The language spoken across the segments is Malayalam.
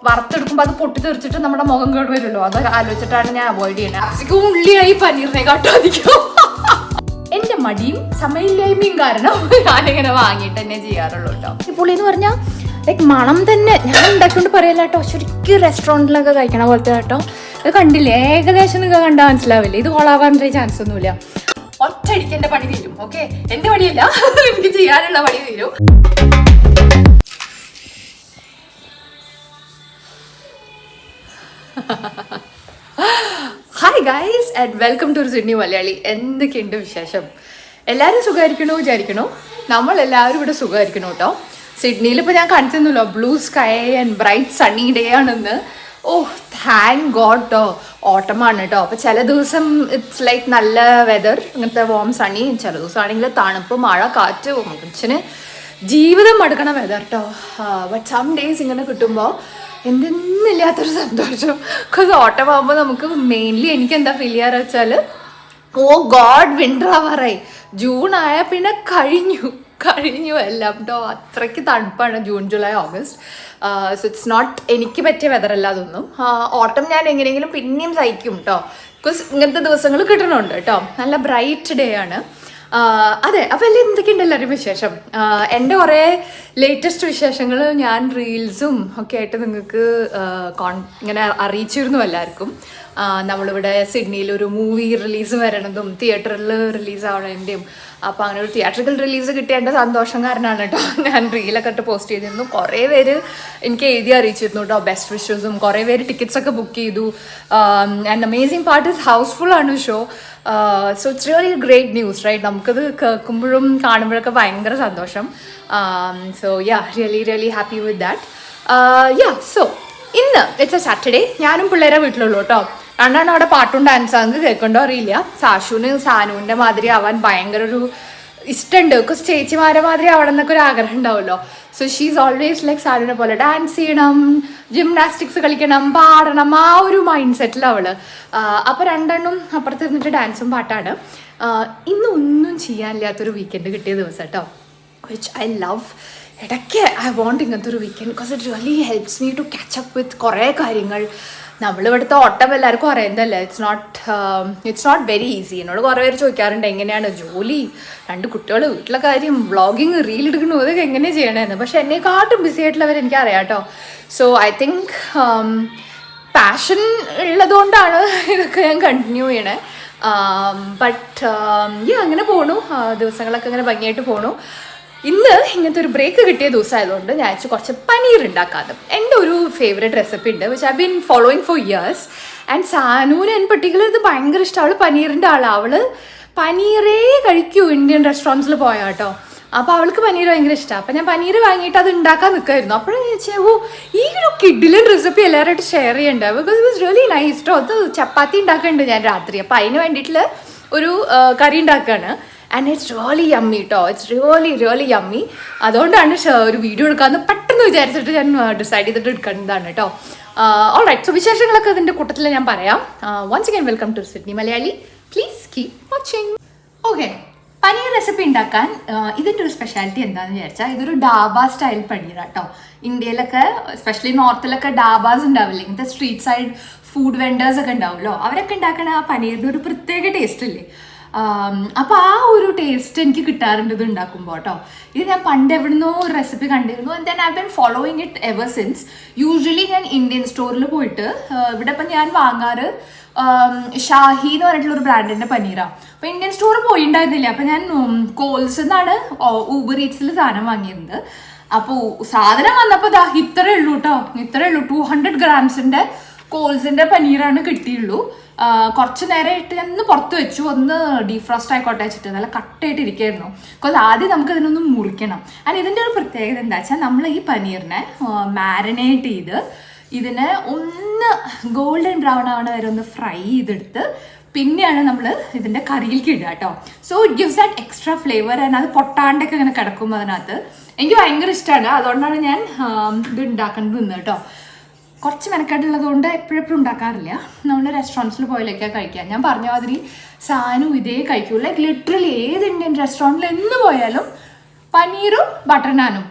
വറുത്തെടുക്കുമ്പോൾ അത് പൊട്ടിത്തെറിച്ചിട്ട് നമ്മുടെ മുഖം കേട് വരുമല്ലോ, അത് ആലോചിച്ചിട്ടാണ് ഞാൻ അവോയ്ഡ് ചെയ്യുന്നത്. ക്യാപ്സിക്കം ഉള്ളിയായി പനീറിനെ കാട്ടാതിരിക്കും. എന്റെ മടിയും സമയമില്ലായ്മയും കാരണം ഞാനിങ്ങനെ വാങ്ങിയിട്ട് തന്നെ ചെയ്യാറുള്ളൂ കേട്ടോ. ഈ പുള്ളിന്ന് പറഞ്ഞാൽ ലൈക്ക് മണം തന്നെ ഞാൻ ഉണ്ടാക്കിക്കൊണ്ട് പറയല്ല കേട്ടോ, ശരിക്കും റെസ്റ്റോറൻറ്റിലൊക്കെ കഴിക്കണ പോലത്തെ കേട്ടോ. ഇത് കണ്ടില്ലേ, ഏകദേശം നിങ്ങൾക്ക് കണ്ടാൽ മനസ്സിലാവില്ലേ, ഇത് കൊളാവാനുള്ള ചാൻസ് ഒന്നുമില്ല. ഒറ്റയടിക്ക് എന്റെ പണി തീരും. ഓക്കെ, എന്റെ പണിയല്ല, എനിക്ക് ചെയ്യാനുള്ള പണി തീരും. Hi guys and welcome to Sydney Malayali. എന്തൊക്കെയുണ്ട് വിശേഷം? എല്ലാവരും സുഖമായിരിക്കണോ വിചാരിക്കണോ? നമ്മളെല്ലാവരും ഇവിടെ സുഖമായിരിക്കണോ കേട്ടോ. സിഡ്നിയിൽ ഇപ്പോൾ ഞാൻ കാണിച്ചൊന്നുമില്ലോ, blue sky and bright sunny day ആണെന്ന്. ഓ താങ്ക് ഗോഡ് കേട്ടോ, ഓട്ടമാണ് കേട്ടോ. അപ്പോൾ ചില ദിവസം ഇറ്റ്സ് ലൈക്ക് നല്ല വെതർ, ഇങ്ങനത്തെ വോം സണ്ണി. ചില ദിവസം ആണെങ്കിൽ തണുപ്പ്, മഴ, കാറ്റ്, മനുഷ്യന് ജീവിതം മടുക്കണ വെതർ കേട്ടോ. ബട്ട് സം ഡേയ്സ് ഇങ്ങനെ കിട്ടുമ്പോൾ എന്തെന്നില്ലാത്തൊരു സന്തോഷം. ബിക്കോസ് ഓട്ടം ആകുമ്പോൾ നമുക്ക് മെയിൻലി എനിക്ക് എന്താ ഫീൽ ചെയ്യാറ് വെച്ചാൽ, ഓ ഗോഡ് വിൻ്റർ ആവാറായി. ജൂൺ ആയാൽ പിന്നെ കഴിഞ്ഞു എല്ലാം കേട്ടോ. അത്രയ്ക്ക് തണുപ്പാണ് June, July, August. So it's not എനിക്ക് പറ്റിയ വെതറല്ല അതൊന്നും. ഓട്ടം ഞാൻ എങ്ങനെയെങ്കിലും പിന്നെയും സഹിക്കും കേട്ടോ, ബിക്കോസ് ഇങ്ങനത്തെ ദിവസങ്ങൾ കിട്ടണമുണ്ട് കേട്ടോ. നല്ല ബ്രൈറ്റ് ഡേ ആണ്. അതെ, അപ്പോൾ എല്ലാം എന്തൊക്കെയുണ്ട് എല്ലാവരും വിശേഷം? എൻ്റെ കുറേ ലേറ്റസ്റ്റ് വിശേഷങ്ങൾ ഞാൻ റീൽസും ഒക്കെ ആയിട്ട് നിങ്ങൾക്ക് ഇങ്ങനെ അറിയിച്ചിരുന്നു എല്ലാവർക്കും. നമ്മളിവിടെ സിഡ്നിയിൽ ഒരു മൂവി റിലീസ് വരണതും തിയേറ്ററിൽ റിലീസ് ആവണതിൻ്റെയും. അപ്പോൾ അങ്ങനെ ഒരു തിയേറ്ററിക്കൽ റിലീസ് കിട്ടിയതിൻ്റെ സന്തോഷം കാരണമാണ് കേട്ടോ ഞാൻ റീലൊക്കെ ഇട്ട് പോസ്റ്റ് ചെയ്തിരുന്നു. കുറേ പേര് എനിക്ക് എഴുതി അറിയിച്ചിരുന്നു കേട്ടോ, ബെസ്റ്റ് വിഷസും. കുറേ പേര് ടിക്കറ്റ്സൊക്കെ ബുക്ക് ചെയ്തു. And amazing part is houseful ആണ് show. So it's really great news right. നമുക്കത് കേൾക്കുമ്പോഴും കാണുമ്പോഴൊക്കെ ഭയങ്കര സന്തോഷം. So yeah, really happy with that. Yeah, so ഇന്ന് ഇറ്റ്സ് എ സാറ്റർഡേ. ഞാനും പിള്ളേരെ വീട്ടിലുള്ളൂ കേട്ടോ. രണ്ടാണ് അവിടെ പാട്ടും ഡാൻസാങ്ക് കേൾക്കണ്ടോ അറിയില്ല. സാനുവിൻ്റെ മാതിരി ആവാൻ ഭയങ്കര ഒരു ഇഷ്ടമുണ്ട്. ബിക്കോസ് ചേച്ചിമാരെ മാതിരി അവിടെ നിന്നൊക്കെ ഒരു ആഗ്രഹം ഉണ്ടാവുമല്ലോ. സോ ഷീസ് ഓൾവേസ് ലൈക്ക് സാനുവിനെ പോലെ ഡാൻസ് ചെയ്യണം, ജിംനാസ്റ്റിക്സ് കളിക്കണം, പാടണം, ആ ഒരു മൈൻഡ് സെറ്റിൽ അവള്. അപ്പോൾ രണ്ടെണ്ണം അപ്പുറത്ത് ഇരുന്നിട്ട് ഡാൻസും പാട്ടാണ്. ഇന്ന് ഒന്നും ചെയ്യാനില്ലാത്തൊരു വീക്കെൻഡ് കിട്ടിയ ദിവസം കേട്ടോ, വിച്ച് ഐ ലവ്. ഇടയ്ക്ക് ഐ വോണ്ട് ഇങ്ങനത്തെ ഒരു weekend, because it really helps me to catch up with കുറേ കാര്യങ്ങൾ. നമ്മളിവിടുത്തെ ഓട്ടം എല്ലാവർക്കും അറിയുന്നതല്ലേ, ഇറ്റ്സ് നോട്ട് വെരി ഈസി. എന്നോട് കുറേ പേര് ചോദിക്കാറുണ്ട് എങ്ങനെയാണ് ജോലി, 2 കുട്ടികൾ, വീട്ടിലെ കാര്യം, വ്ളോഗിങ്, റീൽ എടുക്കണു, ഇതൊക്കെ എങ്ങനെ ചെയ്യണമെന്ന്. പക്ഷെ എന്നെക്കാട്ടും ബിസി ആയിട്ടുള്ളവർ എനിക്കറിയാം കേട്ടോ. സോ ഐ തിങ്ക് പാഷൻ ഉള്ളതുകൊണ്ടാണ് ഇതൊക്കെ ഞാൻ കണ്ടിന്യൂ ചെയ്യണേ. ബട്ട് അങ്ങനെ പോണു, ദിവസങ്ങളൊക്കെ ഇങ്ങനെ ഭംഗിയായിട്ട് പോണു. ഇന്ന് ഇങ്ങനത്തെ ഒരു ബ്രേക്ക് കിട്ടിയ ദിവസമായതുകൊണ്ട് ഞാൻ കുറച്ച് പനീർ ഉണ്ടാക്കാതെ. എൻ്റെ ഒരു ഫേവറേറ്റ് റെസിപ്പി ഉണ്ട് which I been following for years. And സാനുവിന് ഇൻ പെർട്ടിക്കുലർ ഇത് ഭയങ്കര ഇഷ്ടം. അവൾ പനീറിൻ്റെ ആളാണ്. അവൾ പനീറേ കഴിക്കൂ ഇന്ത്യൻ റെസ്റ്റോറൻറ്റ്സിൽ പോയാൽ കേട്ടോ. അപ്പോൾ അവൾക്ക് പനീർ ഭയങ്കര ഇഷ്ടമാണ്. അപ്പോൾ ഞാൻ പനീർ വാങ്ങിയിട്ട് അത് ഉണ്ടാക്കാൻ നിൽക്കുമായിരുന്നു. അപ്പോഴേ ചോദിച്ചാൽ, ഓ ഈ ഒരു കിഡിലൻ റെസിപ്പി എല്ലാവരുമായിട്ട് ഷെയർ ചെയ്യണ്ട, because it was really nice കേട്ടോ. അത് ചപ്പാത്തി ഉണ്ടാക്കുന്നുണ്ട് ഞാൻ രാത്രി. അപ്പോൾ അതിന് വേണ്ടിയിട്ടുള്ള ഒരു കറി ഉണ്ടാക്കുകയാണ്. ആൻഡ് ഇറ്റ്സ് റിയലി യമ്മി കേട്ടോ, ഇറ്റ്സ് റിയലി യമ്മി. അതുകൊണ്ടാണ് ഒരു വീഡിയോ എടുക്കാമെന്ന് പെട്ടെന്ന് വിചാരിച്ചിട്ട് ഞാൻ ഡിസൈഡ് ചെയ്തിട്ട് എടുക്കേണ്ടതാണ് കേട്ടോ. ഓൾറൈറ്റ്, സോ വിശേഷങ്ങളൊക്കെ അതിൻ്റെ കൂട്ടത്തിൽ ഞാൻ പറയാം. Once again welcome to Sydney Malayali. Please keep watching. Okay, paneer recipe ഉണ്ടാക്കാൻ ഇതിൻ്റെ ഒരു സ്പെഷ്യാലിറ്റി എന്താണെന്ന് വിചാരിച്ചാൽ, ഇതൊരു ഡാബ സ്റ്റൈൽ പനീറാണ് കേട്ടോ. ഇന്ത്യയിലൊക്കെ എസ്പെഷ്യലി നോർത്തിലൊക്കെ ഡാബാസ് ഉണ്ടാവില്ലേ, ഇങ്ങനത്തെ സ്ട്രീറ്റ് സൈഡ് ഫുഡ് വെൻഡേഴ്സ് ഒക്കെ ഉണ്ടാവുമല്ലോ, അവരൊക്കെ ഉണ്ടാക്കണ ആ പനീറിൻ്റെ ഒരു പ്രത്യേക ടേസ്റ്റ് ഇല്ലേ. അപ്പോൾ ആ ഒരു ടേസ്റ്റ് എനിക്ക് കിട്ടാറുണ്ട് ഇത് ഉണ്ടാക്കുമ്പോൾ കേട്ടോ. ഇത് ഞാൻ പണ്ട് എവിടുന്നോ ഒരു റെസിപ്പി കണ്ടിരുന്നു. And then I been following it ever since. Usually ഞാൻ ഇന്ത്യൻ സ്റ്റോറിൽ പോയിട്ട്, ഇവിടെ ഇപ്പം ഞാൻ വാങ്ങാറ് ഷാഹി എന്ന് പറഞ്ഞിട്ടുള്ളൊരു ബ്രാൻഡിൻ്റെ പനീറാണ്. അപ്പോൾ ഇന്ത്യൻ സ്റ്റോറിൽ പോയിണ്ടായിരുന്നില്ല. അപ്പോൾ ഞാൻ കോൾസ് എന്നാണ് ഊബർ ഈറ്റ്സിൽ സാധനം വാങ്ങിയിരുന്നത്. അപ്പോൾ സാധനം വന്നപ്പോൾ ഇത്രയേ ഉള്ളൂ കേട്ടോ, 200 ഗ്രാംസിൻ്റെ കോൾസിൻ്റെ പനീറാണ് കിട്ടിയുള്ളൂ. കുറച്ച് നേരമായിട്ട് ഞാൻ ഒന്ന് പുറത്ത് വെച്ചു, ഒന്ന് ഡീഫ്രോസ്റ്റ് ആയിക്കോട്ടെ വെച്ചിട്ട്. നല്ല കട്ടായിട്ട് ഇരിക്കുകയായിരുന്നു. ബിക്കോസ് ആദ്യം നമുക്ക് ഇതിനൊന്ന് മുറിക്കണം. ആൻഡ് ഇതിൻ്റെ ഒരു പ്രത്യേകത എന്താ വെച്ചാൽ, നമ്മൾ ഈ പനീറിനെ മാരിനേറ്റ് ചെയ്ത് ഇതിനെ ഒന്ന് ഗോൾഡൻ ബ്രൗൺ ആവണ വരെ ഒന്ന് ഫ്രൈ ചെയ്തെടുത്ത് പിന്നെയാണ് നമ്മൾ ഇതിൻ്റെ കറിയിലേക്ക് ഇടുക കേട്ടോ. So it gives that extra flavour. And അത് പൊട്ടാണ്ടൊക്കെ ഇങ്ങനെ കിടക്കും അതിനകത്ത്. എനിക്ക് ഭയങ്കര ഇഷ്ടമാണ്. അതുകൊണ്ടാണ് ഞാൻ ഇത് ഉണ്ടാക്കുന്നത് നിന്ന് കേട്ടോ. കുറച്ച് മെനക്കെട്ടുള്ളത് കൊണ്ട് എപ്പോഴെപ്പോഴും ഉണ്ടാക്കാറില്ല. നമ്മൾ റെസ്റ്റോറൻറ്റ്സിൽ പോയാലൊക്കെ കഴിക്കാം. ഞാൻ പറഞ്ഞ മാതിരി സാനും ഇതേ കഴിക്കൂ. ലൈക്ക് ലിറ്ററലി ഏത് ഇന്ത്യൻ റെസ്റ്റോറൻറ്റിൽ എന്ന് പോയാലും പനീറും ബട്ടർ നാനും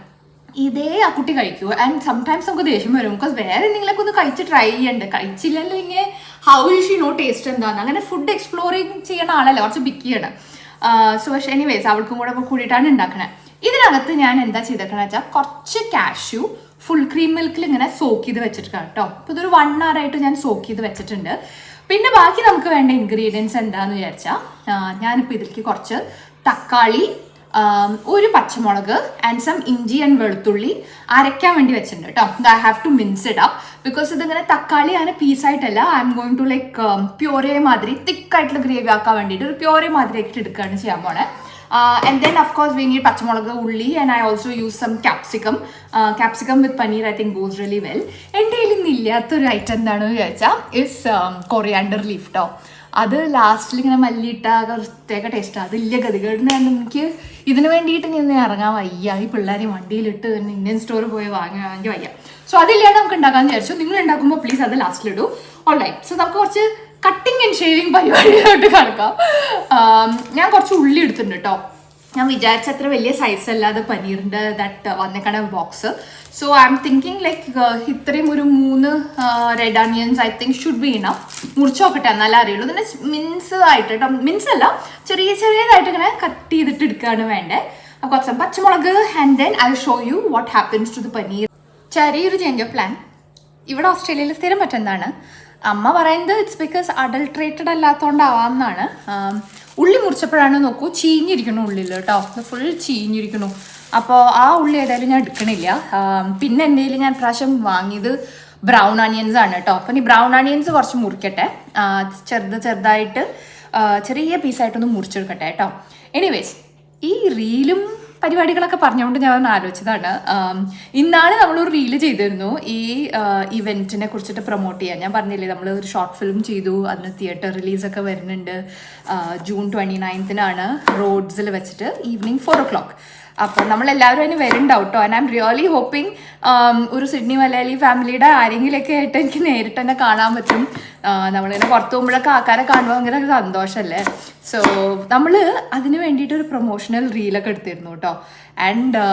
ഇതേ ആ കുട്ടി കഴിക്കൂ. ആൻഡ് സംടൈംസ് നമുക്ക് ദേഷ്യം വരും, ബിക്കോസ് വേറെ എന്തെങ്കിലുമൊക്കെ ഒന്ന് കഴിച്ച് ട്രൈ ചെയ്യണ്ടേ. കഴിച്ചില്ലല്ലോ ഇങ്ങനെ how will she no taste എന്താന്ന്. അങ്ങനെ ഫുഡ് എക്സ്പ്ലോറിങ് ചെയ്യണ ആളല്ല, കുറച്ച് പിക്കിയാണ്. സോ പക്ഷേ എനിവേസ് അവൾക്കും കൂടെ കൂടിയിട്ടാണ് ഉണ്ടാക്കണേ. ഇതിനകത്ത് ഞാൻ എന്താ ചെയ്തേക്കണ വെച്ചാൽ കുറച്ച് കാഷ്യൂ ഫുൾ ക്രീം മിൽക്കിൽ ഇങ്ങനെ സോക്ക് ചെയ്ത് വെച്ചിട്ടാണ് കേട്ടോ. അപ്പോൾ ഇതൊരു 1 hour ആയിട്ട് ഞാൻ സോക്ക് ചെയ്ത് വെച്ചിട്ടുണ്ട്. പിന്നെ ബാക്കി നമുക്ക് വേണ്ട ഇൻഗ്രീഡിയൻസ് എന്താന്ന് വിചാരിച്ചാൽ ഞാനിപ്പോൾ ഇതിലേക്ക് കുറച്ച് തക്കാളി, ഒരു പച്ചമുളക് ആൻഡ് സം ഇഞ്ചി ആൻഡ് വെളുത്തുള്ളി അരയ്ക്കാൻ വേണ്ടി വെച്ചിട്ടുണ്ട് കേട്ടോ. I have to mince it up because ഇതിങ്ങനെ തക്കാളി അങ്ങനെ പീസായിട്ടല്ല, I M going to like puree മാതിരി തിക്കായിട്ടുള്ള ഗ്രേവി ആക്കാൻ വേണ്ടിയിട്ട് ഒരു പ്യോറേ മാതിരി ആയിട്ട് എടുക്കുകയാണ് ചെയ്യാൻ പോണേ. And then of course we need പച്ചമുളക്, ഉള്ളി, and I also use some capsicum. Capsicum with paneer I think goes really well. എൻ്റെ കയ്യിൽ ഇന്ന് ഇല്ലാത്തൊരു ഐറ്റം എന്താണെന്ന് വിചാരിച്ചാൽ ഇസ് കൊറിയാണ്ടർ ലീഫ് കേട്ടോ. അത് ലാസ്റ്റിൽ ഇങ്ങനെ മല്ലിയിട്ട പ്രത്യേക ടേസ്റ്റാണ്. അതില്ല ഗതികേടിന് എനിക്ക് ഇതിന് വേണ്ടിയിട്ട് ഇനി ഒന്ന് ഇറങ്ങാൻ വയ്യ. ഈ പിള്ളേരെ വണ്ടിയിലിട്ട് ഇന്ത്യൻ സ്റ്റോറിൽ പോയി വാങ്ങാമെങ്കിൽ വയ്യ. സോ അതില്ലാണ്ട് നമുക്ക് ഉണ്ടാക്കാമെന്ന് വിചാരിച്ചു. നിങ്ങൾ ഉണ്ടാക്കുമ്പോൾ പ്ലീസ് അത് ലാസ്റ്റിലിടൂ. ഓൾറൈറ്റ്, സോ നമുക്ക് കുറച്ച് കട്ടിങ് ആൻഡ് ഷേവിങ് പരിപാടിയിലോട്ട് കിടക്കാം. ഞാൻ കുറച്ച് ഉള്ളി എടുത്തിട്ടുണ്ട് കേട്ടോ. ഞാൻ വിചാരിച്ച അത്ര വലിയ സൈസ് അല്ലാതെ പനീറിൻ്റെ ദാറ്റ് വന്നേക്കണ box. So I am thinking like ഇത്രയും ഒരു 3 red onions I think should be enough. മുറിച്ച് നോക്കട്ടെ എന്നാലേ അറിയുള്ളൂ. ഇതിനെ മിൻസ് ആയിട്ട് കേട്ടോ, മിൻസ് അല്ല, ചെറിയതായിട്ട് ഇങ്ങനെ കട്ട് ചെയ്തിട്ട് എടുക്കുകയാണ് വേണ്ടേ. കുറച്ച് പച്ചമുളക് and then I show you what happens to the paneer. ചെറിയൊരു ചേഞ്ച് ഓഫ് പ്ലാൻ. ഇവിടെ ഓസ്ട്രേലിയയിൽ സ്ഥിരം പറ്റുന്നതാണ്. അമ്മ പറയുന്നത് ഇറ്റ്സ് ബിക്കോസ് അഡൾട്രേറ്റഡ് അല്ലാത്തതുകൊണ്ടാവാം എന്നാണ്. ഉള്ളി മുറിച്ചപ്പോഴാണ് നോക്കൂ ചീഞ്ഞിരിക്കണു ഉള്ളിൽ കേട്ടോ, ഫുൾ ചീഞ്ഞിരിക്കണു. അപ്പോൾ ആ ഉള്ളി ഏതായാലും ഞാൻ എടുക്കണില്ല. പിന്നെ എൻ്റെ കയ്യിൽ ഞാൻ പ്രാവശ്യം വാങ്ങിയത് ബ്രൗൺ ഓണിയൻസ് ആണ് കേട്ടോ. അപ്പം ഈ ബ്രൗൺ ഓണിയൻസ് കുറച്ച് മുറിക്കട്ടെ, ചെറുതായിട്ട് ചെറിയ പീസായിട്ടൊന്ന് മുറിച്ചെടുക്കട്ടെ കേട്ടോ. എനിവേസ് ഈ റീലും പരിപാടികളൊക്കെ പറഞ്ഞുകൊണ്ട് ഞാൻ ഒന്ന് ആലോചിച്ചതാണ്. ഇന്നാണ് നമ്മളൊരു റീല് ചെയ്തിരുന്നു ഈ ഇവൻറ്റിനെ കുറിച്ചിട്ട് പ്രൊമോട്ട് ചെയ്യാൻ. ഞാൻ പറഞ്ഞില്ലേ നമ്മൾ ഒരു ഷോർട്ട് ഫിലിം ചെയ്തു, അതിന് തിയേറ്റർ റിലീസൊക്കെ വരുന്നുണ്ട്. June 29th റോഡ്സിൽ വെച്ചിട്ട് ഈവനിങ് 4 o'clock. അപ്പോൾ നമ്മളെല്ലാവരും അതിന് വരുന്നുണ്ടാവും കേട്ടോ. And I'm really hoping ഒരു സിഡ്നി മലയാളി ഫാമിലിയുടെ ആരെങ്കിലുമൊക്കെ ആയിട്ട് എനിക്ക് നേരിട്ട് തന്നെ കാണാൻ പറ്റും. നമ്മളിങ്ങനെ പുറത്ത് പോകുമ്പോഴൊക്കെ ആൾക്കാരെ കാണുമ്പോൾ ഭയങ്കര സന്തോഷമല്ലേ. സോ നമ്മൾ അതിന് വേണ്ടിയിട്ട് ഒരു പ്രൊമോഷണൽ റീലൊക്കെ എടുത്തിരുന്നു കേട്ടോ. ആൻഡ്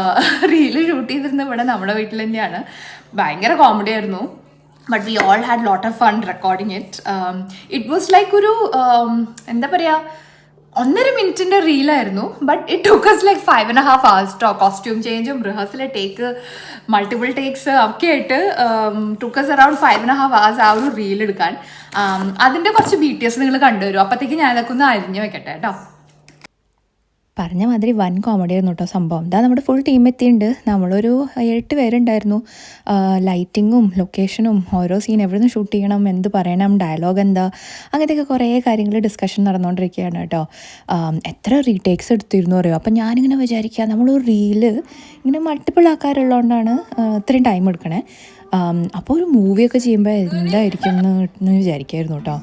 റീല് ഷൂട്ട് ചെയ്തിരുന്നത് ഇവിടെ നമ്മുടെ വീട്ടിൽ തന്നെയാണ്. ഭയങ്കര കോമഡി ആയിരുന്നു. But we all had lot of fun recording it. It was like ഒരു എന്താ പറയുക, 1.5 മിനിറ്റിൻ്റെ റീലായിരുന്നു. But it took us like 5.5 hours കേട്ടോ. കോസ്റ്റ്യൂം ചേഞ്ചും റിഹേഴ്സൽ ടേക്ക് മൾട്ടിപ്പിൾ ടേക്സ് ഒക്കെ ആയിട്ട് ടുക്ക് us around 5.5 hours ആ ഒരു റീൽ എടുക്കാൻ. അതിൻ്റെ കുറച്ച് BTS നിങ്ങൾ കണ്ടുവരും. അപ്പോഴത്തേക്ക് ഞാൻ അതൊക്കെ ഒന്ന് അരിഞ്ഞു വെക്കട്ടെ കേട്ടോ. പറഞ്ഞ മാതിരി വൻ കോമഡി ആയിരുന്നു കേട്ടോ സംഭവം. ഇതാ നമ്മുടെ ഫുൾ ടീം എത്തിയിട്ടുണ്ട്. നമ്മളൊരു 8 പേരുണ്ടായിരുന്നു. ലൈറ്റിങ്ങും ലൊക്കേഷനും ഓരോ സീൻ എവിടെ നിന്ന് ഷൂട്ട് ചെയ്യണം, എന്ത് പറയണം, ഡയലോഗ് എന്താ, അങ്ങനത്തെയൊക്കെ കുറേ കാര്യങ്ങൾ ഡിസ്കഷൻ നടന്നുകൊണ്ടിരിക്കുകയാണ് കേട്ടോ. എത്ര റീടേക്സ് എടുത്തിരുന്നു അറിയോ. അപ്പം ഞാനിങ്ങനെ വിചാരിക്കുക, നമ്മളൊരു റീല് ഇങ്ങനെ മൾട്ടിപ്പിൾ ആൾക്കാരുള്ളതുകൊണ്ടാണ് ഇത്രയും ടൈം എടുക്കണേ. അപ്പോൾ ഒരു മൂവിയൊക്കെ ചെയ്യുമ്പോൾ എന്തായിരിക്കും എന്ന് വിചാരിക്കുമായിരുന്നു കേട്ടോ.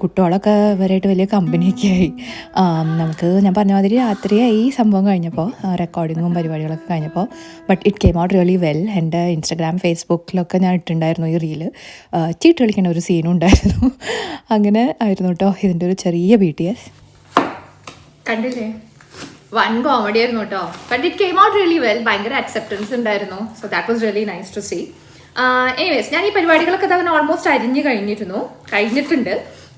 കുട്ടികളൊക്കെ ഇവരായിട്ട് വലിയ കമ്പനിയൊക്കെ ആയി. ഞാൻ പറഞ്ഞ മാതിരി രാത്രിയായി ഈ സംഭവം കഴിഞ്ഞപ്പോൾ, റെക്കോർഡിങ്ങും പരിപാടികളൊക്കെ കഴിഞ്ഞപ്പോൾ. But it came out really well. എൻ്റെ ഇൻസ്റ്റഗ്രാം ഫേസ്ബുക്കിലൊക്കെ ഞാൻ ഇട്ടുണ്ടായിരുന്നു ഈ റീല്. ചീട്ട് കളിക്കുന്ന ഒരു സീനും ഉണ്ടായിരുന്നു. അങ്ങനെ ആയിരുന്നു കേട്ടോ ഇതിൻ്റെ ഒരു ചെറിയ BTS. കണ്ടില്ലേ, വൺ കോമഡി ആയിരുന്നു കേട്ടോ. But it came out really well. ഭയങ്കര അക്സെപ്റ്റൻസ് ഉണ്ടായിരുന്നു. So that was really nice to see. Anyways ഞാൻ ഈ പരിപാടികളൊക്കെ തന്നെ ഓൾമോസ്റ്റ് അരിഞ്ഞ് കഴിഞ്ഞിട്ടുണ്ട്.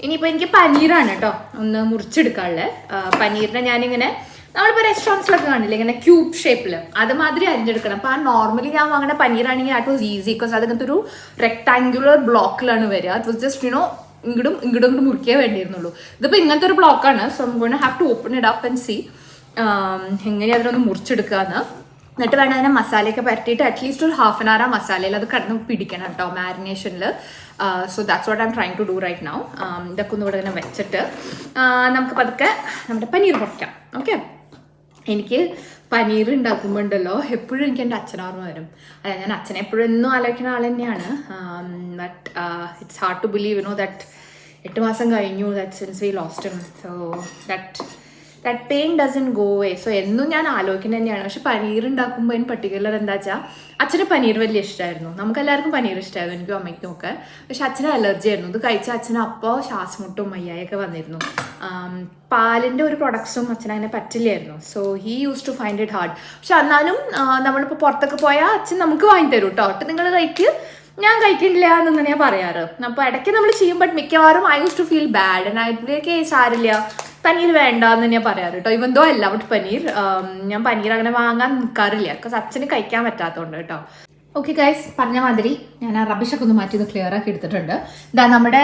ഇനിയിപ്പോൾ എനിക്ക് പനീറാണ് കേട്ടോ ഒന്ന് മുറിച്ചെടുക്കാനുള്ളത്. പനീറിനെ ഞാനിങ്ങനെ നമ്മളിപ്പോൾ റെസ്റ്റോറൻറ്റ്സിലൊക്കെ കാണില്ലേ ഇങ്ങനെ ക്യൂബ് ഷേപ്പിൽ, അതുമാതിരി അരിഞ്ഞെടുക്കണം. അപ്പോൾ ആ നോർമലി ഞാൻ വാങ്ങുന്ന പനീറാണെങ്കിൽ ആറ്റ് വാസ് ഈസി ബിക്കോസ് അതിനകത്ത് ഒരു റെക്ടാങ്കുലർ ബ്ലോക്കിലാണ് വരിക. അത് വാസ് ജസ്റ്റ് ഇങ്ങോട്ടും മുറിക്കേ വേണ്ടിയിരുന്നുള്ളൂ. ഇതിപ്പോൾ ഇങ്ങനത്തെ ഒരു ബ്ലോക്കാണ്. So I M going to have to open it up and see എങ്ങനെയാണ് അതിനൊന്ന് മുറിച്ചെടുക്കാമെന്ന്. എന്നിട്ട് വേണം അതിനെ മസാലയൊക്കെ പരട്ടിയിട്ട് അറ്റ്ലീസ്റ്റ് ഒരു 1/2 hour ആ മസാലയിൽ അത് കടന്ന് പിടിക്കണം കേട്ടോ, മാരിനേഷനിൽ. So that's what I am trying to do right now. ഇതൊക്കെ ഒന്നും ഇവിടെ തന്നെ വെച്ചിട്ട് നമുക്ക് പതുക്കെ നമ്മുടെ പനീർ പൊടിക്കാം. ഓക്കെ, എനിക്ക് പനീർ ഉണ്ടാക്കുമ്പോൾ ഉണ്ടല്ലോ എപ്പോഴും എനിക്ക് എൻ്റെ അച്ഛനോർമ്മ വരും. അതായത് ഞാൻ അച്ഛനെ എപ്പോഴും എന്നും ആലോചിക്കുന്ന ആൾ തന്നെയാണ്. But it's hard to believe that 8 മാസം കഴിഞ്ഞു that since we lost him. So that pain doesn't go away. So എന്നും ഞാൻ ആലോചിക്കുന്നത് തന്നെയാണ്. പക്ഷെ പനീർ ഉണ്ടാക്കുമ്പോൾ ഇൻ പർട്ടിക്കുലർ എന്താ വെച്ചാൽ അച്ഛന് പനീർ വലിയ ഇഷ്ടമായിരുന്നു. നമുക്കെല്ലാവർക്കും പനീർ ഇഷ്ടമായിരുന്നു, എനിക്കും അമ്മയ്ക്കും ഒക്കെ. പക്ഷെ അച്ഛന് അലർജി ആയിരുന്നു. ഇത് കഴിച്ച അച്ഛന് അപ്പോൾ ശ്വാസമുട്ടും മയ്യായൊക്കെ വന്നിരുന്നു. പാലിൻ്റെ ഒരു പ്രൊഡക്ട്സും അച്ഛനങ്ങനെ പറ്റില്ലായിരുന്നു. So he use to find it hard. പക്ഷെ എന്നാലും നമ്മളിപ്പോൾ പുറത്തൊക്കെ പോയാൽ അച്ഛൻ നമുക്ക് വാങ്ങി തരും കേട്ടോ. ഒട്ട് നിങ്ങൾ കഴിക്ക്, ഞാൻ കഴിക്കില്ല എന്നാണ് ഞാൻ പറയാറ്. അപ്പോൾ ഇടയ്ക്ക് നമ്മൾ ചെയ്യും. ബട്ട് മിക്കവാറും I use to feel bad and അതിലേക്ക് സാരില്ല, പനീർ വേണ്ട എന്ന് ഞാൻ പറയാറ് കേട്ടോ. ഇവൻ ദോ അല്ല ഔട്ട് പനീർ, ഞാൻ പനീർ അങ്ങനെ വാങ്ങാൻ നിൽക്കാറില്ല. ബിക്കോസ് അച്ഛന് കഴിക്കാൻ പറ്റാത്തതുകൊണ്ട് കേട്ടോ. ഓക്കെ ഗൈസ്, പറഞ്ഞ മാതിരി ഞാൻ ആ റബിഷൊക്കെ ഒന്ന് മാറ്റി ഒന്ന് ക്ലിയർ ആക്കി എടുത്തിട്ടുണ്ട്. ഇതാ നമ്മുടെ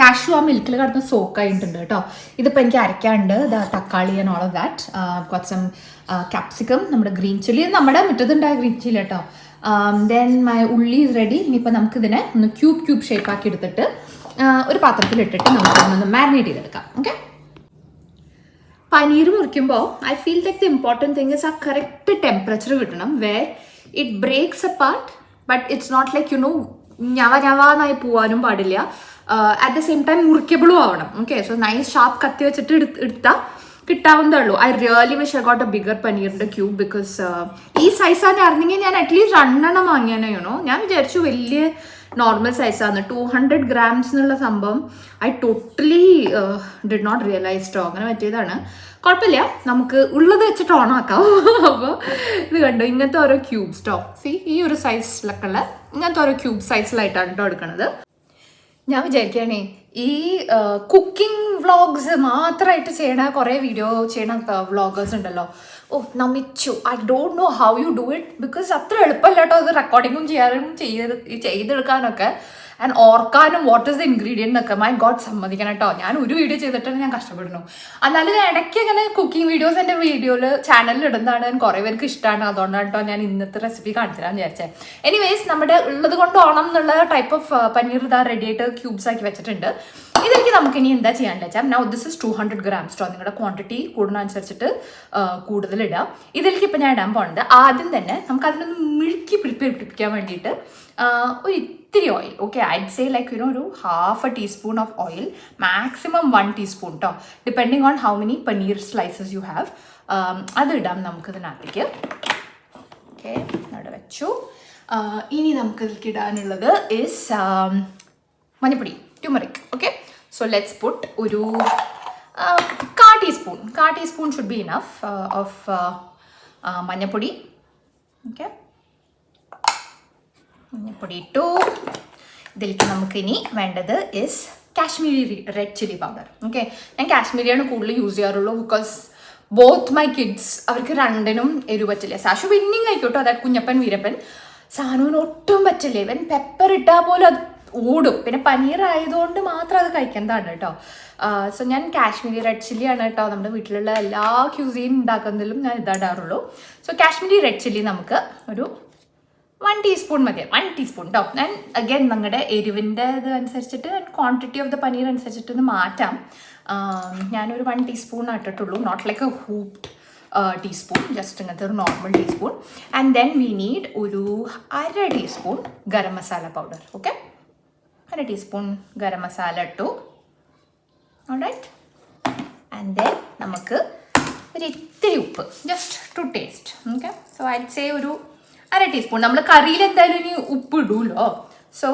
കാഷ്യൂ ആ മിൽക്കിൽ കിടന്ന് സോക്ക് ആയിട്ടുണ്ട് കേട്ടോ. ഇതിപ്പോൾ എനിക്ക് അരയ്ക്കാണ്ട് ഇതാ തക്കാളി ആൻഡ് ഓൾ ഓഫ് ദാറ്റ്, കുറച്ച് ക്യാപ്സിക്കം, നമ്മുടെ ഗ്രീൻ ചില്ലി, നമ്മുടെ മുറ്റത്തുണ്ടായ ഗ്രീൻ ചില്ലി കേട്ടോ. ദെൻ മൈ ഉള്ളി ഈസ് റെഡി. ഇനിയിപ്പോൾ നമുക്കിതിനെ ഒന്ന് ക്യൂബ് ഷേപ്പ് ആക്കി എടുത്തിട്ട് ഒരു പാത്രത്തിലിട്ടിട്ട് നമുക്കൊന്ന് മാരിനേറ്റ് ചെയ്തെടുക്കാം. ഓക്കെ, പനീർ മുറിക്കുമ്പോൾ I feel like the important thing is ആ കറക്റ്റ് ടെമ്പറേച്ചർ കിട്ടണം where it breaks a part but it's not like you know ഞവാന്നായി പോവാനും പാടില്ല. അറ്റ് ദ സെയിം ടൈം മുറിക്കബിളും ആവണം. ഓക്കെ, സോ നൈസ് ഷാർപ്പ് കത്തി വെച്ചിട്ട് എടുത്താൽ കിട്ടാവുന്നതേ ഉള്ളൂ. I really wish I got a bigger പനീറിൻ്റെ ക്യൂബ് ബിക്കോസ് ഈ സൈസാണ് അറിഞ്ഞെങ്കിൽ ഞാൻ അറ്റ്ലീസ്റ്റ് 2 വാങ്ങിയാനോ യുനോ. ഞാൻ വിചാരിച്ചു വലിയ നോർമൽ സൈസാണ് 200 grams എന്നുള്ള സംഭവം. I totally did not realise though. അങ്ങനെ പറ്റിയതാണ്. കുഴപ്പമില്ല, നമുക്ക് ഉള്ളത് വെച്ചിട്ട് ഓണാക്കാം. അപ്പോൾ ഇത് കണ്ടോ, ഇങ്ങനത്തെ ഓരോ ക്യൂബ്സ് ടോ. സി ഈ ഒരു സൈസിലൊക്കെ ഉള്ള ഇങ്ങനത്തെ ഓരോ ക്യൂബ് സൈസിലായിട്ടാണ് കേട്ടോ എടുക്കുന്നത്. ഞാൻ വിചാരിക്കുകയാണേ ഈ കുക്കിംഗ് വ്ളോഗ്സ് മാത്രമായിട്ട് ചെയ്യണ കുറേ വീഡിയോ ചെയ്യണ വ്ളോഗേഴ്സ് ഉണ്ടല്ലോ, ഓ നമിച്ചു. I don't know how you do it because അത്ര എളുപ്പമല്ല കേട്ടോ അത് റെക്കോർഡിങ്ങും ചെയ്യാനും ചെയ്തെടുക്കാനൊക്കെ ആൻഡ് ഓർക്കാനും വാട്ട് ഇസ് ദ ഇൻഗ്രീഡിയൻ്റ് എന്നൊക്കെ. മൈ ഗോഡ്, സമ്മതിക്കണം കേട്ടോ. ഞാൻ ഒരു വീഡിയോ ചെയ്തിട്ടാണ് ഞാൻ കഷ്ടപ്പെടുന്നു. എന്നാലും ഇടയ്ക്ക് അങ്ങനെ കുക്കിംഗ് വീഡിയോസ് എൻ്റെ ചാനലിൽ ഇടുന്നതാണ്. കുറേ പേർക്ക് ഇഷ്ടമാണ്. അതുകൊണ്ടാണ് കേട്ടോ ഞാൻ ഇന്നത്തെ റെസിപ്പി കാണിച്ചു തരാമെന്ന് വിചാരിച്ചത്. എനിവേസ്, നമ്മുടെ ഉള്ളത് കൊണ്ട് ഓണം എന്നുള്ള ടൈപ്പ് ഓഫ് പനീർ ഇതാ റെഡി ആയിട്ട് ക്യൂബ്സ് ആക്കി വെച്ചിട്ടുണ്ട്. ഇതിലേക്ക് നമുക്ക് ഇനി എന്താ ചെയ്യാന്ന് വെച്ചാൽ, നൗ ദിസ് ഇസ് 200 grams കേട്ടോ. നിങ്ങളുടെ ക്വാണ്ടിറ്റി കൂടുന്നതനുസരിച്ചിട്ട് കൂടുതലിടാം. ഇതിലേക്ക് ഇപ്പം ഞാൻ ഇടാൻ പോകുന്നത് ആദ്യം തന്നെ നമുക്ക് അതിനൊന്ന് മിഴുക്കി പിടിപ്പിക്കാൻ വേണ്ടിയിട്ട് ഒരു ഇത്തിരി ഓയിൽ. Okay, I'd say like you know ഒരു 1/2 teaspoon of oil, maximum 1 teaspoon കേട്ടോ, depending on how many paneer slices you have. അത് ഇടാം നമുക്ക് ഇതിനകത്തേക്ക്. ഓക്കെ, അവിടെ വെച്ചു. ഇനി നമുക്ക് ഇതിലേക്ക് ഇടാനുള്ളത് ഇസ് മഞ്ഞപ്പൊടി, turmeric. Okay, so let's puttu ഒരു 1/4 teaspoon. 1/4 teaspoon should be enough of മഞ്ഞപ്പൊടി. ഓക്കെ, മഞ്ഞപ്പൊടി ഇട്ടു. ഇതിലേക്ക് നമുക്കിനി വേണ്ടത് is Kashmiri red chilli powder. Okay, ഞാൻ കാശ്മീരിയാണ് കൂടുതൽ യൂസ് ചെയ്യാറുള്ളൂ ബിക്കോസ് ബോത്ത് മൈ കിഡ്സ് അവർക്ക് രണ്ടിനും എരിവ് പറ്റില്ല. സാഷു പിന്നെയും കഴിക്കോട്ടോ, അതായത് കുഞ്ഞപ്പൻ വീരപ്പൻ. സാനുവിന് ഒട്ടും പറ്റില്ല. ഇവൻ പെപ്പർ ഇട്ടാൽ പോലും അത് ഓടും. പിന്നെ പനീർ ആയതുകൊണ്ട് മാത്രം അത് കഴിക്കുന്നതാണ് കേട്ടോ. സോ ഞാൻ കാശ്മീരി റെഡ് ചില്ലിയാണ് കേട്ടോ നമ്മുടെ വീട്ടിലുള്ള എല്ലാ ക്യൂസീൻ ഉണ്ടാക്കുന്നതിലും ഞാൻ ഇടാറുള്ളൂ. സോ കാശ്മീരി റെഡ് ചില്ലി നമുക്ക് ഒരു 1 teaspoon മതി. 1 teaspoon കേട്ടോ. ഞാൻ അഗൈൻ നിങ്ങളുടെ എരിവിൻ്റെ ഇത് അനുസരിച്ചിട്ട് ക്വാണ്ടിറ്റി ഓഫ് ദ പനീർ അനുസരിച്ചിട്ട് ഒന്ന് മാറ്റാം. ഞാനൊരു 1 teaspoon ഇട്ടിട്ടുള്ളൂ, not like a heaped teaspoon, just ഇങ്ങനത്തെ ഒരു normal teaspoon. And then we need ഒരു 1/2 teaspoon garam masala powder. Okay, 1/2 teaspoon garam masala ഇട്ടു. ഓൾറൈറ്റ്, ആൻഡ് ദെൻ നമുക്ക് ഒരു ഇത്തിരി ഉപ്പ്, just to taste. Okay, so I'd say ഒരു 1/2 teaspoon. നമ്മൾ കറിയിൽ എന്തായാലും ഇനി ഉപ്പ് ഇടുമല്ലോ. സോ